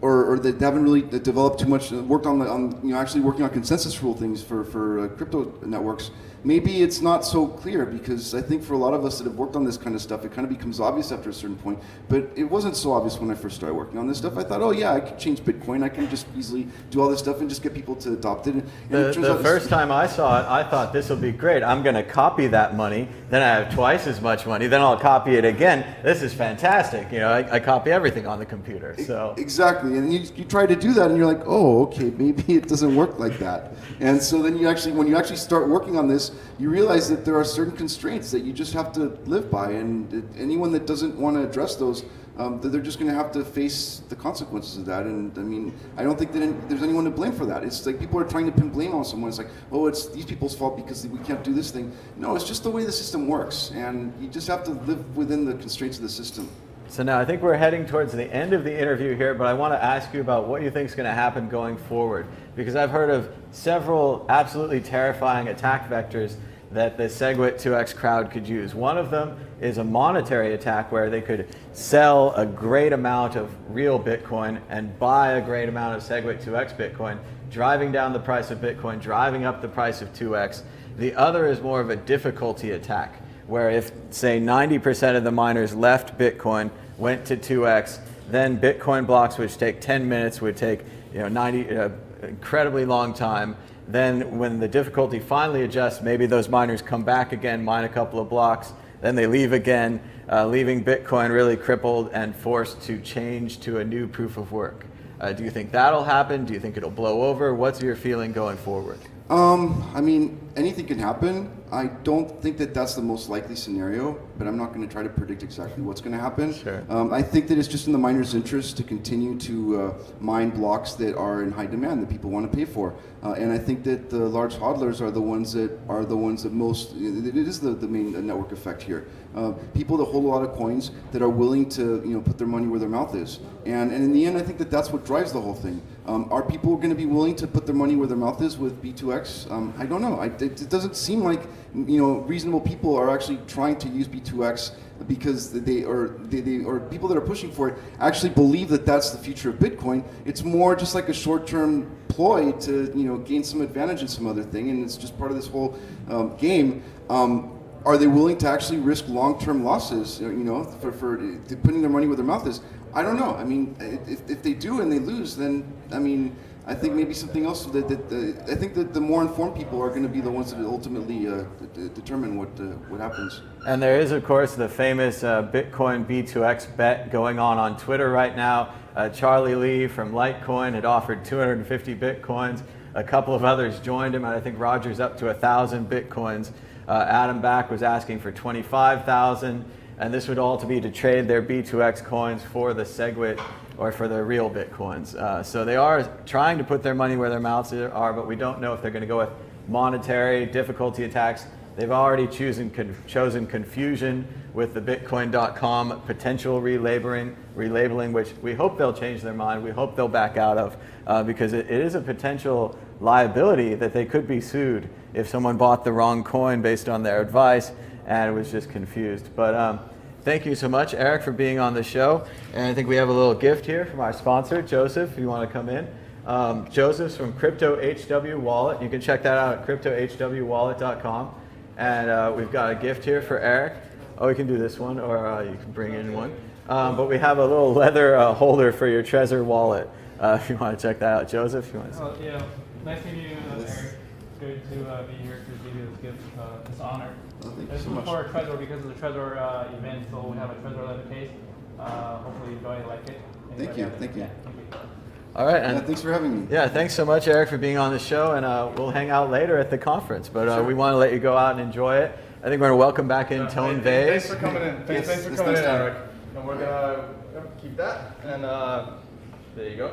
or that haven't really developed too much, worked on actually working on consensus rule things for crypto networks, maybe it's not so clear, because I think for a lot of us that have worked on this kind of stuff, it kind of becomes obvious after a certain point. But it wasn't so obvious when I first started working on this stuff. I thought, oh yeah, I could change Bitcoin. I can just easily do all this stuff and just get people to adopt it. And the first time I saw it, I thought this will be great. I'm going to copy that money. Then I have twice as much money. Then I'll copy it again. This is fantastic. I copy everything on the computer. So exactly, and you try to do that, and you're like, oh, okay, maybe it doesn't work like that. And so then when you actually start working on this, you realize that there are certain constraints that you just have to live by, and anyone that doesn't want to address those, they're just going to have to face the consequences of that. And I mean, I don't think that there's anyone to blame for that. It's like people are trying to pin blame on someone. It's like, oh, it's these people's fault because we can't do this thing. No, it's just the way the system works, and you just have to live within the constraints of the system. So now I think we're heading towards the end of the interview here, but I want to ask you about what you think is going to happen going forward, because I've heard of several absolutely terrifying attack vectors that the SegWit2x crowd could use. One of them is a monetary attack where they could sell a great amount of real Bitcoin and buy a great amount of SegWit2x Bitcoin, driving down the price of Bitcoin, driving up the price of 2x. The other is more of a difficulty attack, where if, say, 90% of the miners left Bitcoin, went to 2x, then Bitcoin blocks, which take 10 minutes, would take incredibly long time. Then when the difficulty finally adjusts, maybe those miners come back again, mine a couple of blocks, then they leave again, leaving Bitcoin really crippled and forced to change to a new proof of work. Do you think that'll happen? Do you think it'll blow over? What's your feeling going forward? I mean, anything can happen. I don't think that that's the most likely scenario, but I'm not going to try to predict exactly what's going to happen. Sure. I think that it's just in the miners' interest to continue to mine blocks that are in high demand that people want to pay for, and I think that the large hodlers are the ones that most. It is the main network effect here. People that hold a lot of coins that are willing to put their money where their mouth is, and in the end, I think that that's what drives the whole thing. Are people going to be willing to put their money where their mouth is with B2X? I don't know. It doesn't seem like reasonable people are actually trying to use B2X because or people that are pushing for it actually believe that that's the future of Bitcoin. It's more just like a short-term ploy to gain some advantage in some other thing, and it's just part of this whole game. Are they willing to actually risk long-term losses? For putting their money where their mouth is? I don't know. I mean, if they do and they lose, then I mean, I think maybe something else. I think that the more informed people are going to be the ones that ultimately determine what happens. And there is, of course, the famous Bitcoin B2X bet going on Twitter right now. Charlie Lee from Litecoin had offered 250 Bitcoins. A couple of others joined him, and I think Roger's up to 1,000 Bitcoins. Adam Back was asking for 25,000. And this would all be to trade their B2X coins for the SegWit or for their real Bitcoins. So they are trying to put their money where their mouths are, but we don't know if they're going to go with monetary difficulty attacks. They've already chosen confusion with the Bitcoin.com potential relabeling, which we hope they'll change their mind. We hope they'll back out of, because it is a potential liability that they could be sued if someone bought the wrong coin based on their advice and was just confused. But Thank you so much, Eric, for being on the show. And I think we have a little gift here from our sponsor, Joseph, if you want to come in. Joseph's from CryptoHW Wallet. You can check that out at cryptohwwallet.com. And we've got a gift here for Eric. Oh, we can do this one, or you can bring in one. But we have a little leather holder for your Trezor wallet. If you want to check that out. Joseph, if you want to say. Yeah, nice meeting you, Eric. It's good to be here to give you this gift, this honor. This is for Trezor because of the Trezor event, so we have a Trezor leather case. Hopefully you enjoy it, like it. Thank you. Thank you. Yeah, thank you. All right. And thanks for having me. Yeah, thanks so much, Eric, for being on the show. And we'll hang out later at the conference. But Sure. we want to let you go out and enjoy it. I think we're going to welcome back in Tone Vase. Thanks for coming in. Thanks for coming in, Eric. And we're going to keep that. And there you go.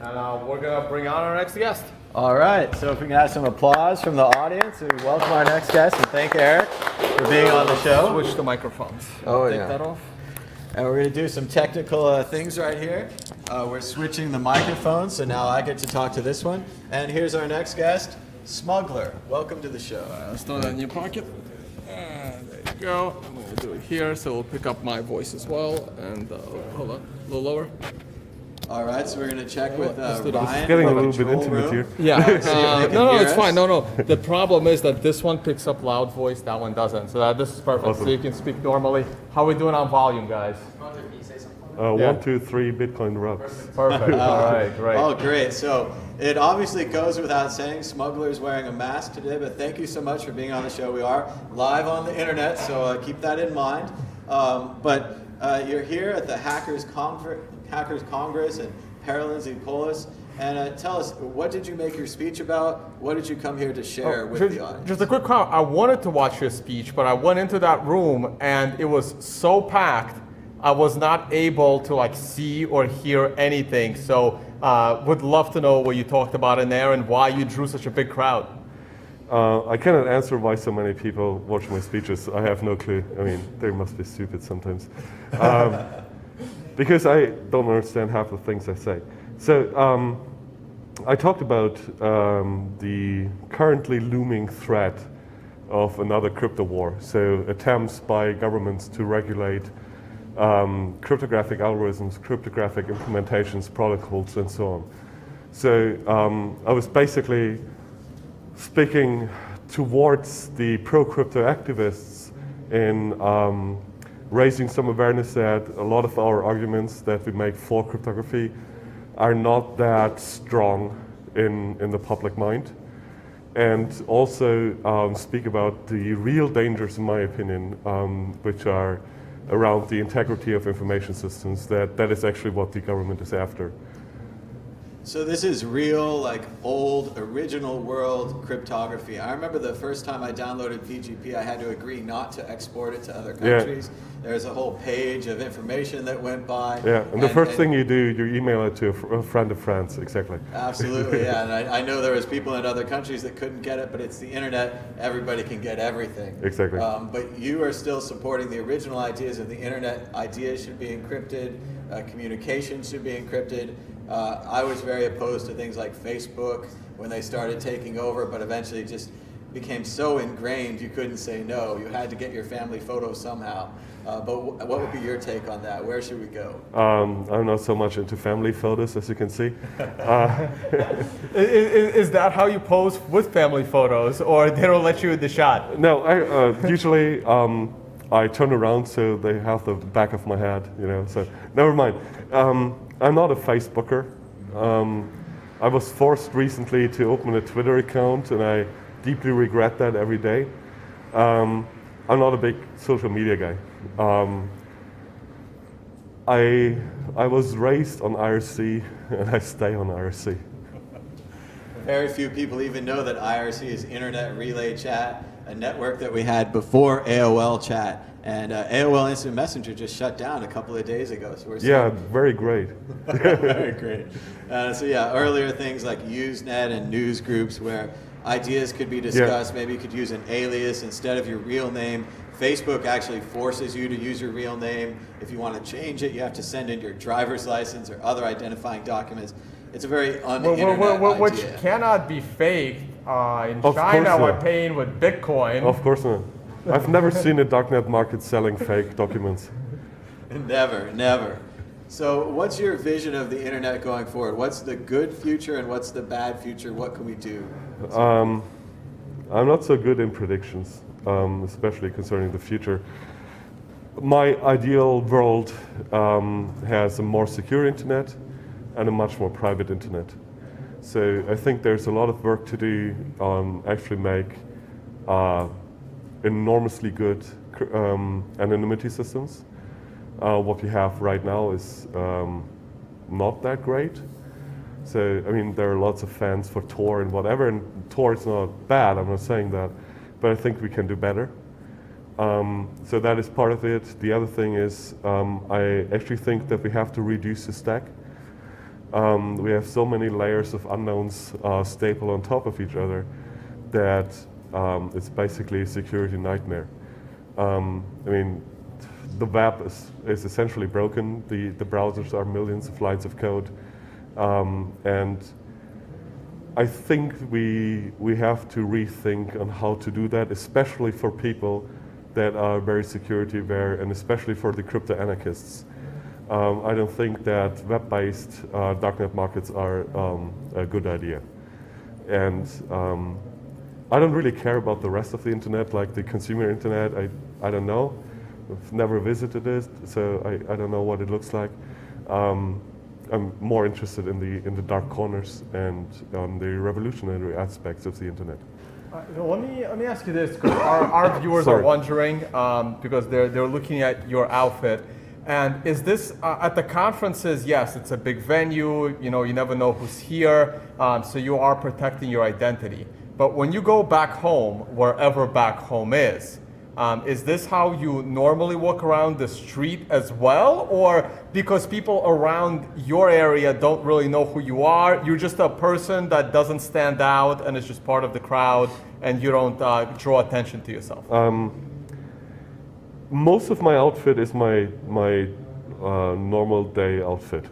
And we're going to bring on our next guest. All right, so if we can have some applause from the audience, and we welcome our next guest, and thank Eric for being on the show. Switch the microphones. Oh, Take yeah. that off. And we're going to do some technical things right here. We're switching the microphones, so now I get to talk to this one. And here's our next guest, Smuggler. Welcome to the show. Let's throw that in your pocket. There you go. I'm going to do it here, so we'll pick up my voice as well. And hold on, a little lower. All right, so we're going to check with Ryan. It's getting a little bit control intimate room. here. Yeah. they can No, hear it's us. fine. No. The problem is that this one picks up loud voice, that one doesn't. So this is perfect. Awesome. So you can speak normally. How are we doing on volume, guys? 1, 2, 3 Bitcoin rocks. Perfect. All right, great. Oh, great. So it obviously goes without saying, Smuggler's wearing a mask today, but thank you so much for being on the show. We are live on the internet, so keep that in mind. But you're here at the Hackers Congress and Paralelní Polis. And tell us, what did you make your speech about? What did you come here to share with the audience? Just a quick comment. I wanted to watch your speech, but I went into that room and it was so packed, I was not able to see or hear anything. So would love to know what you talked about in there and why you drew such a big crowd. I cannot answer why so many people watch my speeches. I have no clue. I mean, they must be stupid sometimes. Because I don't understand half the things I say. So I talked about the currently looming threat of another crypto war. So attempts by governments to regulate cryptographic algorithms, cryptographic implementations, protocols, and so on. So I was basically speaking towards the pro-crypto activists in raising some awareness that a lot of our arguments that we make for cryptography are not that strong in the public mind. And also speak about the real dangers, in my opinion, which are around the integrity of information systems, that is actually what the government is after. So this is real, old, original world cryptography. I remember the first time I downloaded PGP, I had to agree not to export it to other countries. Yeah. There's a whole page of information that went by. Yeah, and the first thing you do, you email it to a friend of friends, exactly. Absolutely, yeah, and I know there was people in other countries that couldn't get it, but it's the internet, everybody can get everything. Exactly. But you are still supporting the original ideas of the internet. Ideas should be encrypted, communication should be encrypted. I was very opposed to things like Facebook when they started taking over, but eventually it just became so ingrained you couldn't say no. You had to get your family photos somehow. But what would be your take on that? Where should we go? I'm not so much into family photos, as you can see. Is that how you pose with family photos, or they don't let you in the shot? No, usually I turn around so they have the back of my head, so never mind. I'm not a Facebooker. I was forced recently to open a Twitter account, and I deeply regret that every day. I'm not a big social media guy. I was raised on IRC, and I stay on IRC. Very few people even know that IRC is Internet Relay Chat, a network that we had before AOL Chat. And AOL Instant Messenger just shut down a couple of days ago. So we're very great. Very great. So yeah, earlier things like Usenet and news groups where ideas could be discussed. Yeah. Maybe you could use an alias instead of your real name. Facebook actually forces you to use your real name. If you want to change it, you have to send in your driver's license or other identifying documents. It's a very un-internet idea. Which cannot be faked. In China, we're paying with Bitcoin. Of course not. I've never seen a darknet market selling fake documents. Never, never. So what's your vision of the internet going forward? What's the good future and what's the bad future? What can we do? I'm not so good in predictions, especially concerning the future. My ideal world has a more secure internet and a much more private internet. So I think there's a lot of work to do on actually make enormously good anonymity systems. What we have right now is not that great. So, I mean, there are lots of fans for Tor and whatever, and Tor is not bad, I'm not saying that, but I think we can do better. So that is part of it. The other thing is I actually think that we have to reduce the stack. We have so many layers of unknowns stapled on top of each other that it's basically a security nightmare. I mean, the web is essentially broken. The browsers are millions of lines of code. And I think we have to rethink on how to do that, especially for people that are very security aware, and especially for the crypto anarchists. I don't think that web-based darknet markets are a good idea. And I don't really care about the rest of the internet, like the consumer internet. I don't know. I've never visited it, so I don't know what it looks like. I'm more interested in the dark corners and the revolutionary aspects of the internet. Let me ask you this, because our viewers are wondering, because they're looking at your outfit. And is this, at the conferences, yes, it's a big venue, you know, you never know who's here, so you are protecting your identity. But when you go back home, wherever back home is this how you normally walk around the street as well? Or because people around your area don't really know who you are, you're just a person that doesn't stand out and is just part of the crowd and you don't draw attention to yourself? Most of my outfit is my normal day outfit.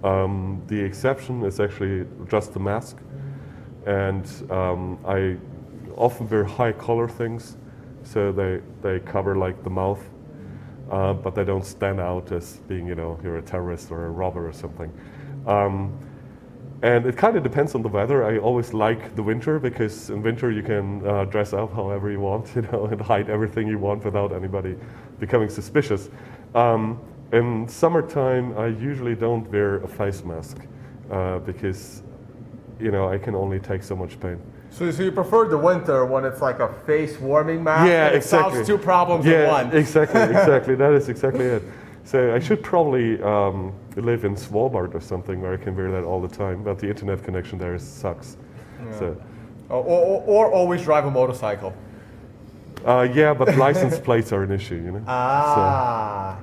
The exception is actually just the mask. And I often wear high collar things. So they cover like the mouth, but they don't stand out as being, you know, you're a terrorist or a robber or something. And it kind of depends on the weather. I always like the winter because in winter you can dress up however you want, you know, and hide everything you want without anybody becoming suspicious. In summertime, I usually don't wear a face mask because, you know, I can only take so much pain. So you prefer the winter when it's like a face warming mask? Yeah, and it exactly. solves two problems in one. Exactly, exactly. That is exactly it. So I should probably live in Svalbard or something where I can wear that all the time, but the internet connection there sucks. Yeah. So. Or always drive a motorcycle. Yeah, but license plates are an issue, you know.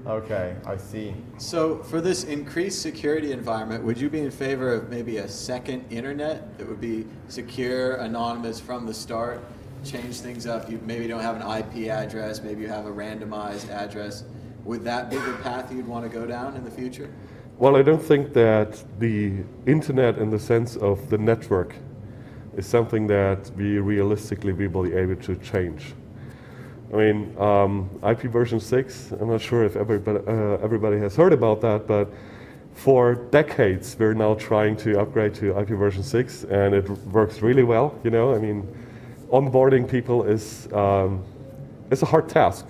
Okay, I see. So for this increased security environment, would you be in favor of maybe a second internet that would be secure, anonymous from the start, change things up? You maybe don't have an IP address, maybe you have a randomized address. Would that be the path you'd want to go down in the future? Well, I don't think that the internet in the sense of the network is something that we realistically will be able to change. I mean, IP version 6, I'm not sure if everybody has heard about that, but for decades we're now trying to upgrade to IP version 6 and it works really well, you know. I mean, onboarding people is a hard task.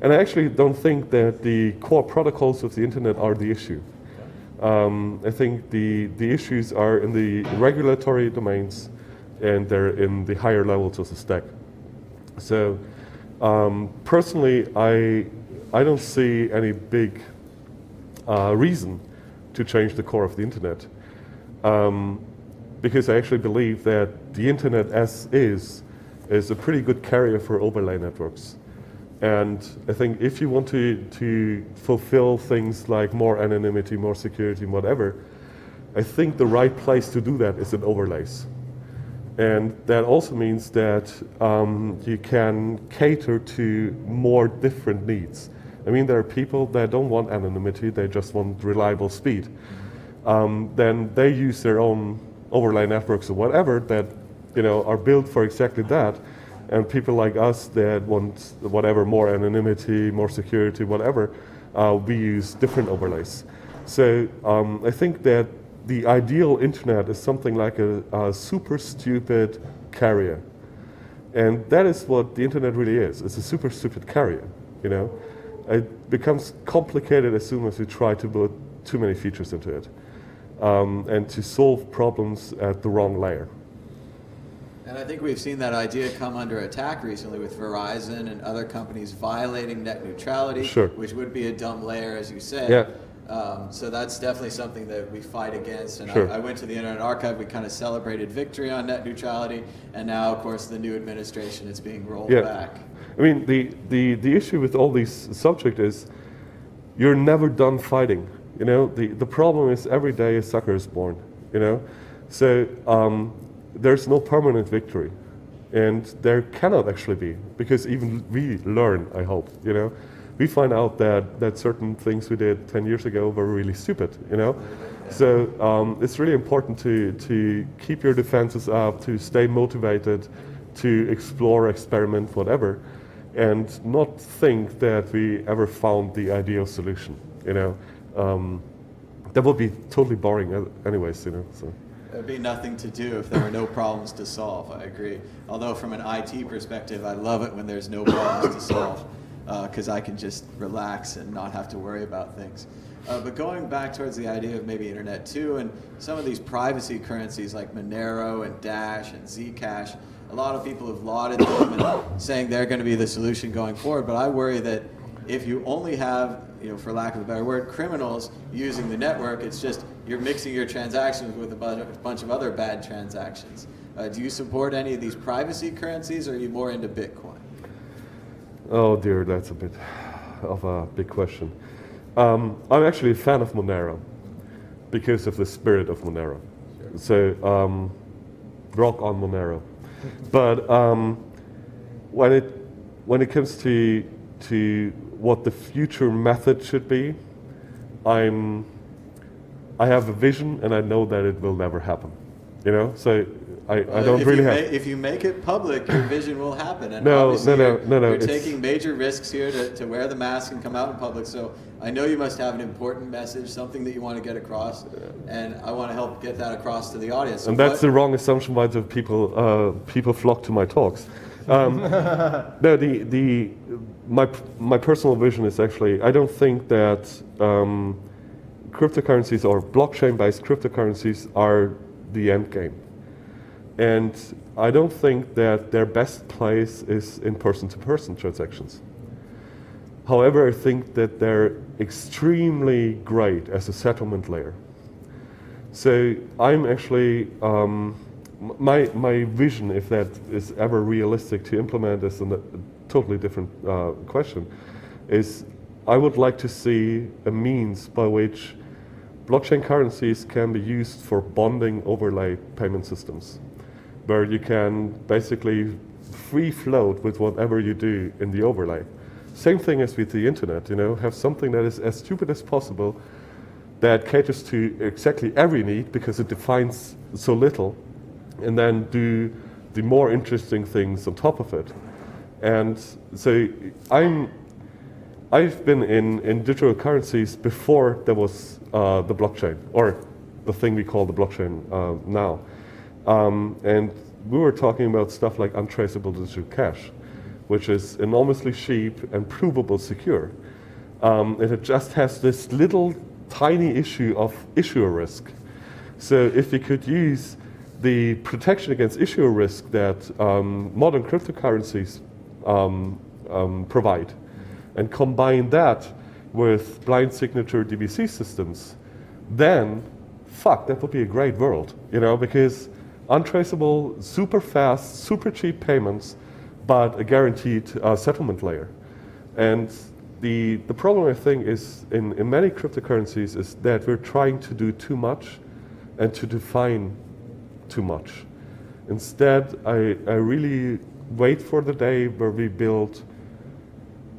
And I actually don't think that the core protocols of the internet are the issue. I think the issues are in the regulatory domains and they're in the higher levels of the stack. So personally, I don't see any big reason to change the core of the internet because I actually believe that the internet as is a pretty good carrier for overlay networks. And I think if you want to fulfill things like more anonymity, more security, whatever, I think the right place to do that is in overlays. And that also means that you can cater to more different needs. I mean, there are people that don't want anonymity, they just want reliable speed. Then they use their own overlay networks or whatever that, you know, are built for exactly that. And people like us that want whatever, more anonymity, more security, whatever, we use different overlays. So I think that the ideal internet is something like a super stupid carrier. And that is what the internet really is. It's a super stupid carrier, you know. It becomes complicated as soon as you try to build too many features into it. And to solve problems at the wrong layer. And I think we've seen that idea come under attack recently with Verizon and other companies violating net neutrality, sure. which would be a dumb layer, as you said. Yeah. So that's definitely something that we fight against. And sure. I went to the Internet Archive, we kind of celebrated victory on net neutrality, and now, of course, the new administration is being rolled back. I mean, the issue with all these subjects is you're never done fighting. You know, the problem is every day a sucker is born, you know. So there's no permanent victory. And there cannot actually be, because even we learn, I hope, you know. We find out that certain things we did 10 years ago were really stupid, you know. So it's really important to keep your defenses up, to stay motivated, to explore, experiment, whatever, and not think that we ever found the ideal solution, you know. That would be totally boring anyways, you know. So. There'd be nothing to do if there were no problems to solve, I agree. Although from an IT perspective, I love it when there's no problems to solve, because I can just relax and not have to worry about things. But going back towards the idea of maybe Internet 2 and some of these privacy currencies like Monero and Dash and Zcash, a lot of people have lauded them and saying they're going to be the solution going forward, but I worry that if you only have, you know, for lack of a better word, criminals using the network, it's just you're mixing your transactions with a bunch of other bad transactions. Do you support any of these privacy currencies, or are you more into Bitcoin? Oh dear, that's a bit of a big question. I'm actually a fan of Monero because of the spirit of Monero. Sure. So rock on Monero. But when it comes to what the future method should be, I have a vision, and I know that it will never happen. You know, so I don't really have. If you make it public, your vision will happen. And no. You're taking major risks here to wear the mask and come out in public. So I know you must have an important message, something that you want to get across, and I want to help get that across to the audience. So and that's the wrong assumption why the people flock to my talks. No, my personal vision is actually, I don't think that cryptocurrencies or blockchain-based cryptocurrencies are the end game. And I don't think that their best place is in person-to-person transactions. However, I think that they're extremely great as a settlement layer. So I'm actually, my vision, if that is ever realistic to implement, is a totally different question, is I would like to see a means by which blockchain currencies can be used for bonding overlay payment systems, where you can basically free float with whatever you do in the overlay. Same thing as with the internet, you know, have something that is as stupid as possible, that caters to exactly every need because it defines so little, and then do the more interesting things on top of it. And so I've been in digital currencies before there was the blockchain, or the thing we call the blockchain now. And we were talking about stuff like untraceable digital cash, which is enormously cheap and provable secure. And it just has this little tiny issue of issuer risk. So if we could use the protection against issuer risk that modern cryptocurrencies provide, and combine that with blind signature DBC systems, then that would be a great world, you know, because untraceable, super fast, super cheap payments, but a guaranteed settlement layer. And the problem, I think, is in many cryptocurrencies is that we're trying to do too much and to define too much. Instead, I really wait for the day where we build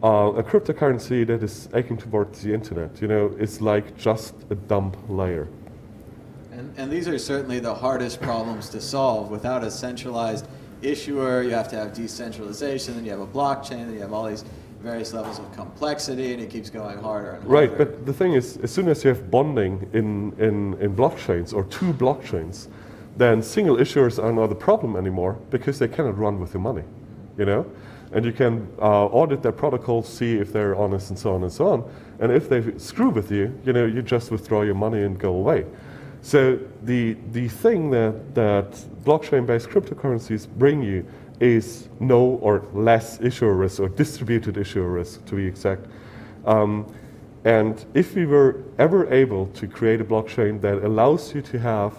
a cryptocurrency that is aiming towards the internet. You know, it's like just a dump layer. And these are certainly the hardest problems to solve. Without a centralized issuer, you have to have decentralization, then you have a blockchain, then you have all these various levels of complexity, and it keeps going harder and harder. Right, but the thing is, as soon as you have bonding in blockchains or two blockchains, then single issuers are not a problem anymore because they cannot run with your money, you know? And you can audit their protocols, see if they're honest and so on and so on. And if they screw with you, you know, you just withdraw your money and go away. So the thing that blockchain-based cryptocurrencies bring you is no or less issuer risk, or distributed issuer risk to be exact. And if we were ever able to create a blockchain that allows you to have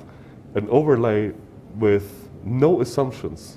an overlay with no assumptions,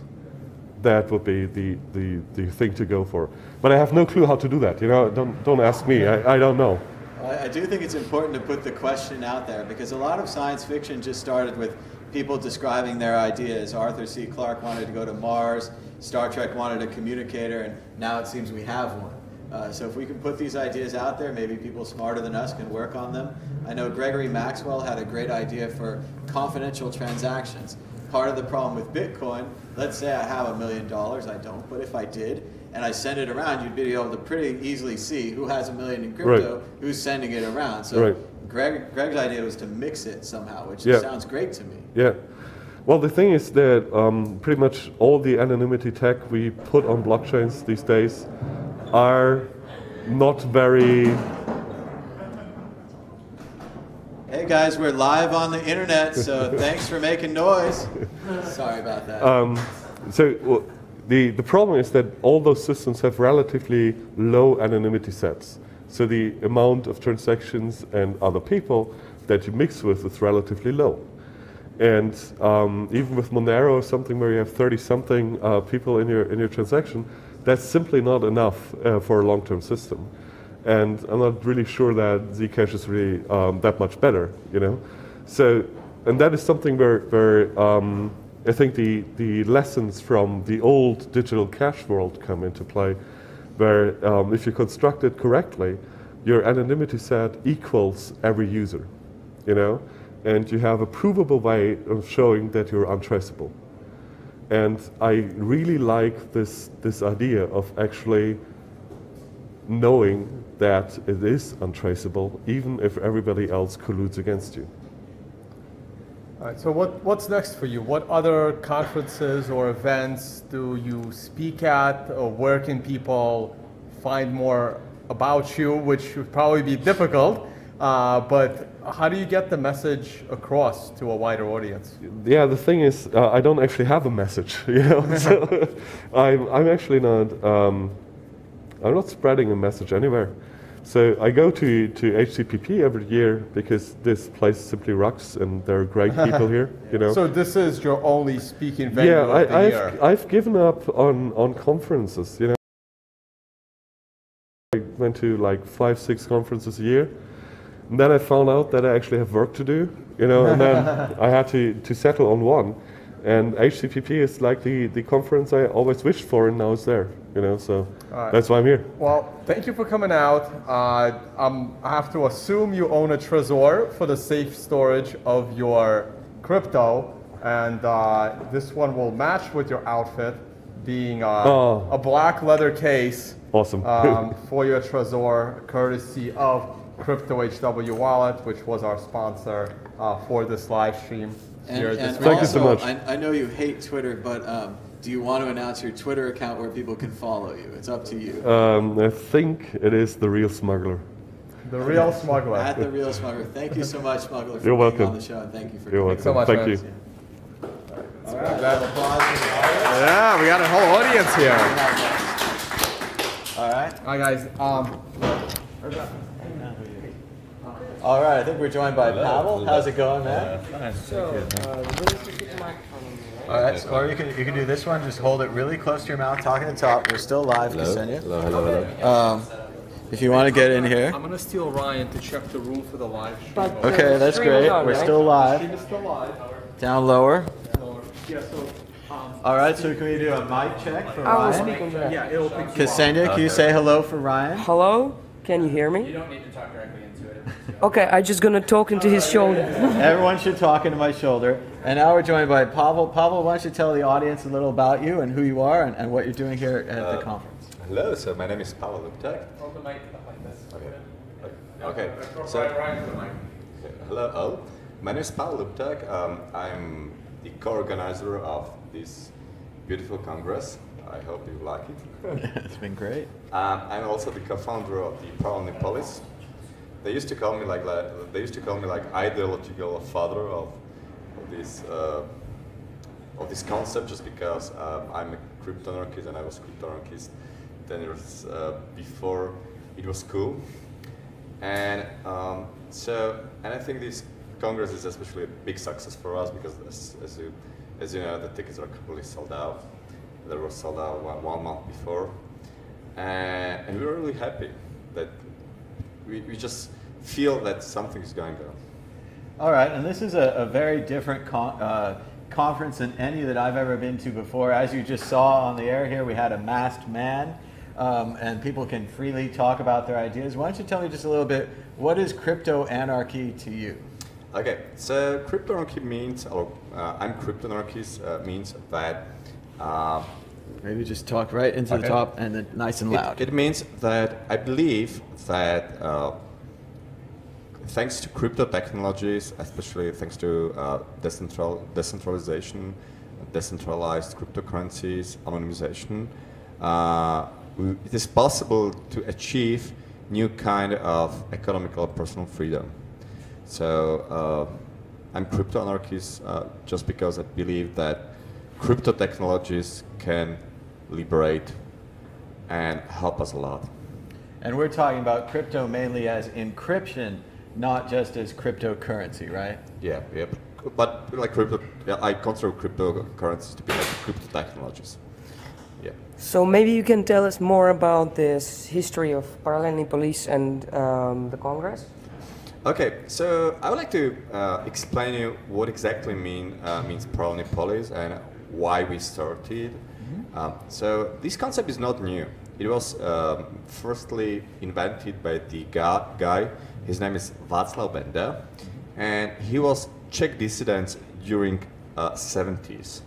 that would be the thing to go for. But I have no clue how to do that. You know, don't ask me. I don't know. I do think it's important to put the question out there, because a lot of science fiction just started with people describing their ideas. Arthur C. Clarke wanted to go to Mars, Star Trek wanted a communicator, and now it seems we have one. So if we can put these ideas out there, maybe people smarter than us can work on them. I know Gregory Maxwell had a great idea for confidential transactions. Part of the problem with Bitcoin, let's say I have $1 million, I don't, but if I did, and I send it around, you'd be able to pretty easily see who has $1 million in crypto, who's sending it around. So Greg's idea was to mix it somehow, which sounds great to me. Yeah. Well, the thing is that pretty much all the anonymity tech we put on blockchains these days are not very... Hey guys, we're live on the internet, so thanks for making noise. Sorry about that. The problem is that all those systems have relatively low anonymity sets. So the amount of transactions and other people that you mix with is relatively low. And even with Monero or something where you have 30-something people in your transaction, that's simply not enough for a long-term system. And I'm not really sure that Zcash is really that much better, you know. So, and that is something where I think the lessons from the old digital cash world come into play, where if you construct it correctly, your anonymity set equals every user, you know, and you have a provable way of showing that you're untraceable. And I really like this idea of actually knowing that it is untraceable, even if everybody else colludes against you. All right, so what's next for you? What other conferences or events do you speak at, or where can people find more about you, which would probably be difficult, but how do you get the message across to a wider audience? Yeah, the thing is, I don't actually have a message, you know, so I'm actually not, I'm not spreading a message anywhere. So I go to HCPP every year because this place simply rocks and there are great people here, you know. So this is your only speaking venue of the year? I've given up on conferences, you know. I went to like 5-6 conferences a year. And then I found out that I actually have work to do, you know, and then I had to settle on one. And HCPP is like the conference I always wished for, and now it's there, you know, so that's why I'm here. Well, thank you for coming out. I have to assume you own a Trezor for the safe storage of your crypto, and this one will match with your outfit, being a black leather case. Awesome. For your Trezor, courtesy of Crypto HW Wallet, which was our sponsor for this live stream. And thank you so much. I know you hate Twitter, but do you want to announce your Twitter account where people can follow you? It's up to you. I think it is The Real Smuggler. The Real Smuggler. At The Real Smuggler. Thank you so much, Smuggler, for You're being welcome. on the show, and thank you for You're welcome. so much, thank man. you. All right, Yeah, we got a whole audience here. All right. Hi guys. All right, I think we're joined by Pavel. How's it going, man? All right, or you can do this one. Just hold it really close to your mouth, talking to the top. We're still live, Ksenia. Hello. If you want to get in here. I'm gonna steal Ryan to check the room for the live stream. Okay, that's great. We're still live. Stream is still live. Down lower. Yeah, so. All right, so can we do a mic check for I was Ryan? speaking to that. Yeah, it'll pick you up. Ksenia, can you say hello for Ryan? Hello? Can you hear me? You don't need to talk directly into it. Okay, I'm just gonna talk into his shoulder. Everyone should talk into my shoulder. And now we're joined by Pavel. Pavel, why don't you tell the audience a little about you and who you are and what you're doing here at the conference? Hello, so my name is Pavel Luptek. Hold the mic up like this. Okay. So, hello all. My name is Pavel Luptek. I'm the co-organizer of this beautiful congress. I hope you like it. It's been great. I'm also the co-founder of the Paralelní Polis. They used to call me like ideological father of this concept, just because I'm a crypto-anarchist and I was crypto-anarchist 10 years before it was cool. And I think this congress is especially a big success for us because as you know, the tickets are completely sold out. They were sold out one month before, and we were really happy that we just feel that something is going on. All right, and this is a very different conference than any that I've ever been to before. As you just saw on the air here, we had a masked man, and people can freely talk about their ideas. Why don't you tell me just a little bit, what is crypto anarchy to you? Okay, so crypto anarchy means, or I'm crypto anarchist, means that maybe just talk right into the top and then nice and loud. It means that I believe that thanks to crypto technologies, especially thanks to decentralization, decentralized cryptocurrencies, anonymization, it is possible to achieve new kind of economical personal freedom. So I'm crypto anarchist just because I believe that crypto technologies can liberate and help us a lot. And we're talking about crypto mainly as encryption, not just as cryptocurrency, right? Yeah. But like crypto, yeah, I consider cryptocurrencies to be like crypto technologies. Yeah. So maybe you can tell us more about this history of Paralelní Polis and the Congress? Okay, so I would like to explain you what exactly means Paralelní Polis and why we started. So this concept is not new. It was firstly invented by the guy. His name is Václav Benda, and he was Czech dissident during 70s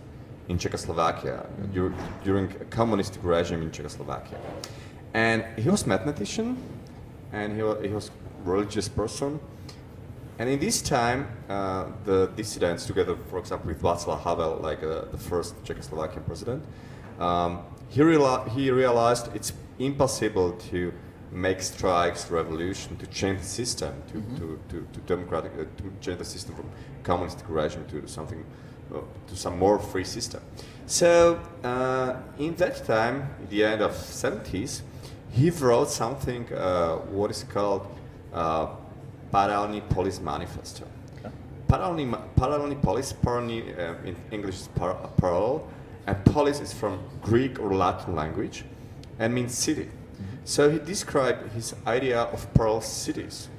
in Czechoslovakia, during a communist regime in Czechoslovakia. And he was mathematician, and he was religious person. And in this time, the dissidents, together, for example, with Václav Havel, like the first Czechoslovakian president, he realized it's impossible to make strikes, revolution, to change the system, to democratic, to change the system from communist regime to something, to some more free system. So in that time, at the end of 70s, he wrote something what is called Paralelní Polis Manifesto. Paralelní Polis, in English is parallel, and polis is from Greek or Latin language and means city. So he described his idea of parallel cities.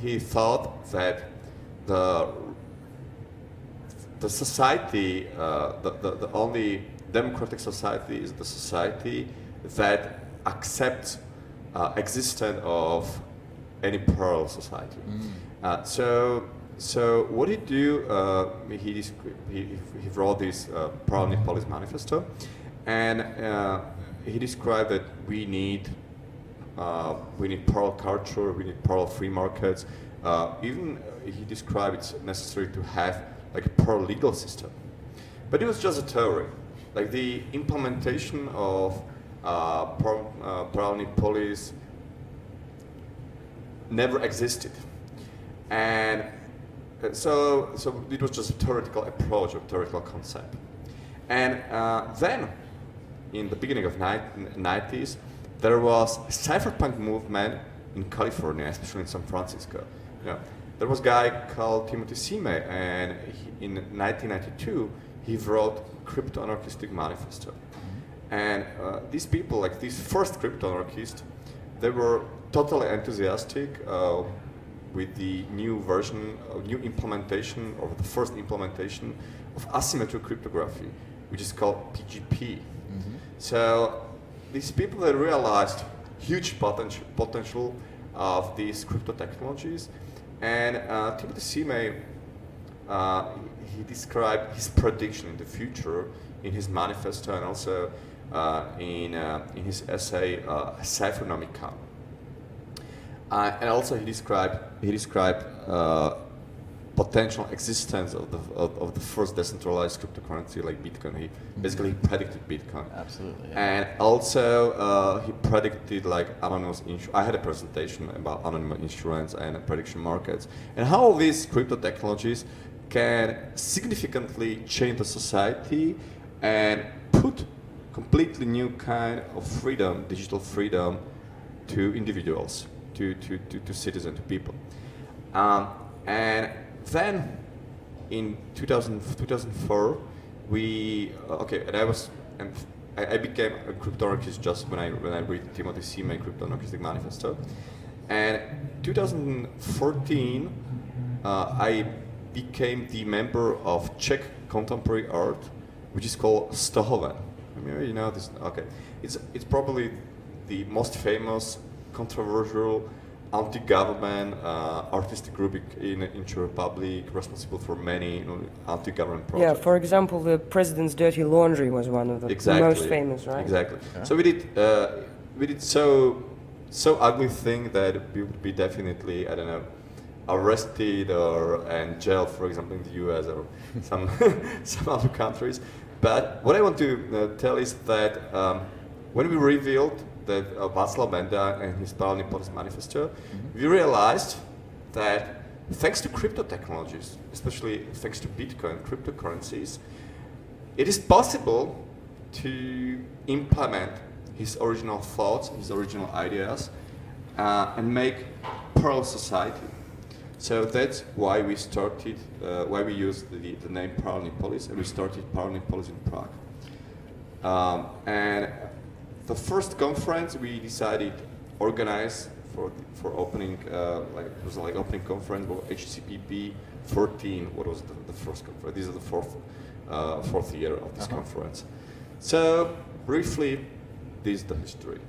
He thought that the society, the only democratic society is the society that accepts existence of any parallel society. So what he do? He wrote this Paralelní Polis Manifesto, and he described that we need parallel culture, we need parallel free markets. Even he described it's necessary to have like a parallel legal system. But it was just a theory. Like the implementation of Paralelní Polis never existed, and so it was just a theoretical approach, a theoretical concept. And then, in the beginning of 90s, there was a cypherpunk movement in California, especially in San Francisco. There was a guy called Timothy Sime, and in 1992, he wrote Crypto Anarchistic Manifesto. And these people, like these first crypto anarchists, they were totally enthusiastic with the new version, new implementation, or the first implementation of asymmetric cryptography, which is called PGP. So these people, they realized huge potential of these crypto technologies, and Timothy Sime he described his prediction in the future in his manifesto and also in his essay Cyphernomicon. And also he described potential existence of the first decentralized cryptocurrency like Bitcoin. He basically predicted Bitcoin. Absolutely. Yeah. And also he predicted like anonymous insurance. I had a presentation about anonymous insurance and prediction markets and how these crypto technologies can significantly change the society and put completely new kind of freedom, digital freedom, to individuals, to citizens, to people. And then in 2004, I became a crypto-anarchist just when I read Timothy Seaman Crypto-Anarchistic Manifesto. And 2014, I became the member of Czech contemporary art, which is called Stohoven. I mean, you know this. Okay, it's probably the most famous, controversial, anti-government artistic group in Czech Republic, responsible for many anti-government projects. Yeah, for example, the President's Dirty Laundry was one of the most famous, right? Exactly. Yeah. So we did so ugly thing that we would be definitely, I don't know, arrested or and jailed, for example, in the US or some other countries. But what I want to tell is that when we revealed that Václav Benda and his Paralelní Polis manifesto, we realized that thanks to crypto technologies, especially thanks to Bitcoin, cryptocurrencies, it is possible to implement his original thoughts, his original ideas, and make parallel society. So that's why we started, why we used the name Paralelní Polis, and we started Paralelní Polis in Prague. And the first conference we decided organize for opening, it was like opening conference for HCPP 14. What was the first conference? This is the fourth year of this conference. So briefly, this is the history.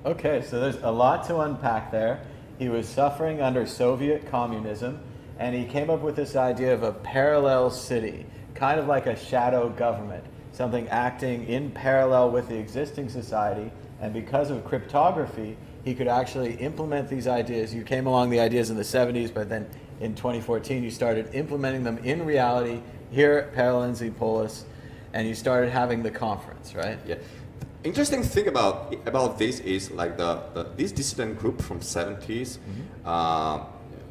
Okay, so there's a lot to unpack there. He was suffering under Soviet communism, and he came up with this idea of a parallel city, kind of like a shadow government, something acting in parallel with the existing society. And because of cryptography, he could actually implement these ideas. You came along the ideas in the 70s, but then in 2014, you started implementing them in reality here at Paralelní Polis, and you started having the conference, right? Yeah. Interesting thing about this is like this dissident group from 70s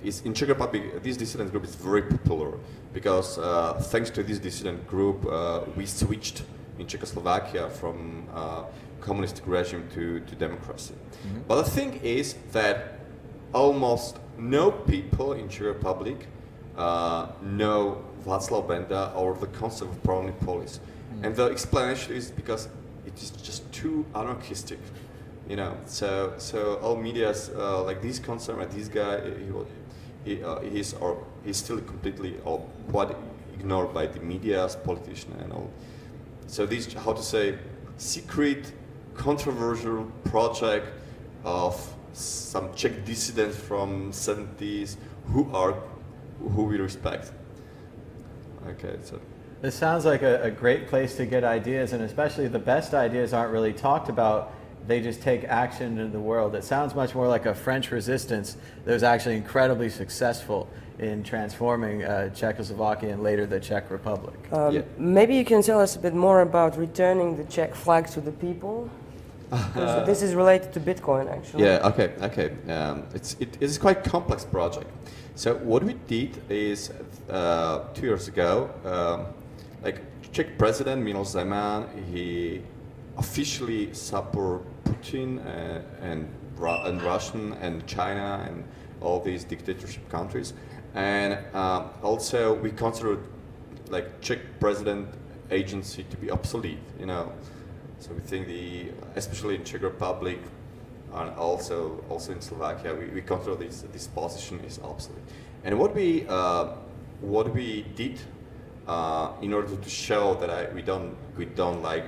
is in Czech Republic. This dissident group is very popular because thanks to this dissident group, we switched in Czechoslovakia from communist regime to democracy. But the thing is that almost no people in Czech Republic know Václav Benda or the concept of Paralelní Polis, and the explanation is because it is just too anarchistic, you know. So all media's like this concern, like this guy, he's still completely or quite ignored by the media's politicians and all. So this, how to say, secret, controversial project of some Czech dissidents from 70s who we respect. Okay, so. This sounds like a great place to get ideas, and especially the best ideas aren't really talked about. They just take action in the world. It sounds much more like a French resistance that was actually incredibly successful in transforming Czechoslovakia and later the Czech Republic. Maybe you can tell us a bit more about returning the Czech flag to the people. This is related to Bitcoin, actually. Yeah, okay. It is quite a complex project. So what we did is 2 years ago, like Czech President Miloš Zeman, he officially support Putin and Russian and China and all these dictatorship countries, and also we consider like Czech president agency to be obsolete, you know. So we think especially in Czech Republic and also in Slovakia, we consider this position is obsolete. And what we did in order to show that we don't like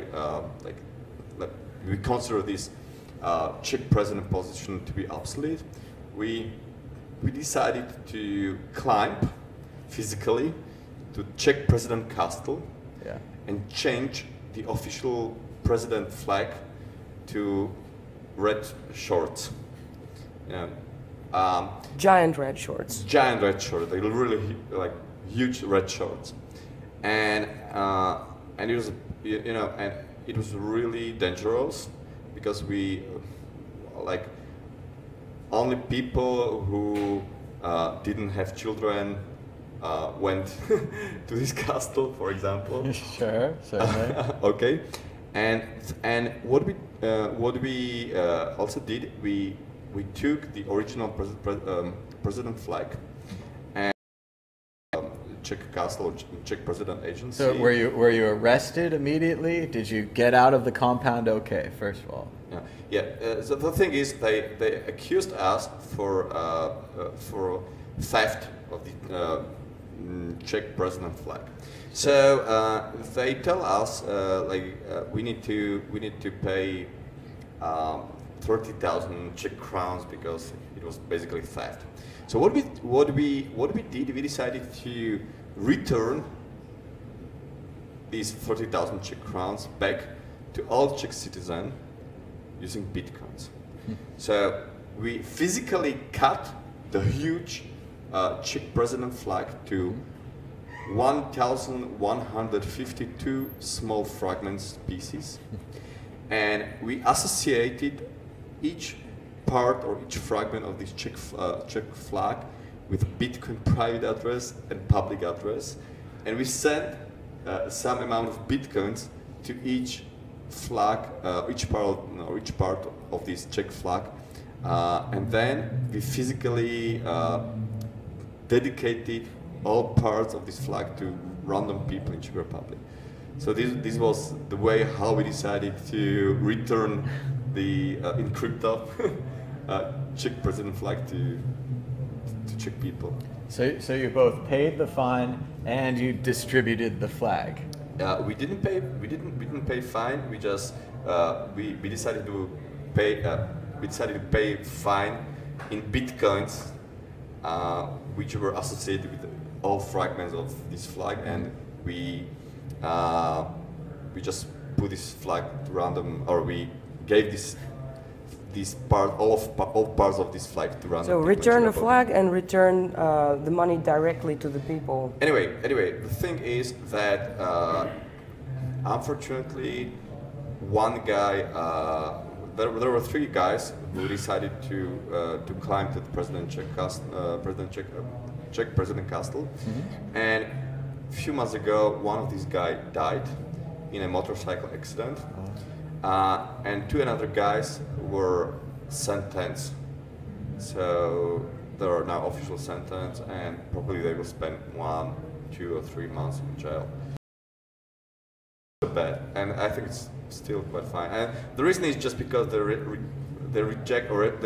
we consider this Czech president position to be obsolete, we decided to climb physically to Czech President Castle Yeah. and change the official president flag to red shorts. Giant red shorts. Giant red shorts, like really like huge red shorts, and it was and it was really dangerous because we like only people who didn't have children went to this castle, for example. Sure, certainly. Okay, and what we also did, we took the original president flag and Czech castle, Czech president agency. So were you arrested immediately? Did you get out of the compound okay, first of all? Yeah. So the thing is, they accused us for theft of the Czech president flag. So they tell us we need to pay 30,000 Czech crowns because it was basically theft. So what we did, we decided to return these 30,000 Czech crowns back to all Czech citizens using bitcoins. So we physically cut the huge Czech president flag to 1,152 small fragments pieces, and we associated each part or each fragment of this Czech flag with Bitcoin private address and public address, and we sent some amount of bitcoins to each flag, each part of this Czech flag, and then we physically dedicated all parts of this flag to random people in Czech Republic. So this was the way how we decided to return the encrypted Czech president flag to Czech people. So you both paid the fine and you distributed the flag. We didn't pay fine. We just we decided to pay fine in bitcoins, which were associated with all fragments of this flag, and we just put this flag to random, or we gave all parts of this flag to random. So return the flag and return the money directly to the people. Anyway, the thing is that unfortunately, one guy, there were three guys who decided to climb to the Czech President Castle, and a few months ago, one of these guys died in a motorcycle accident, and two other guys were sentenced. So there are now official sentence, and probably they will spend 1, 2, or 3 months in jail. Bad, and I think it's still quite fine. And the reason is just because they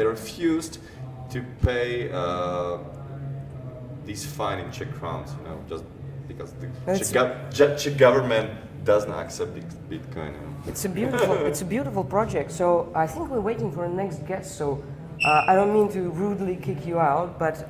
refused to pay this fine in Czech crowns, just because the Czech government doesn't accept Bitcoin. It's a beautiful project. So I think we're waiting for the next guest. So I don't mean to rudely kick you out, but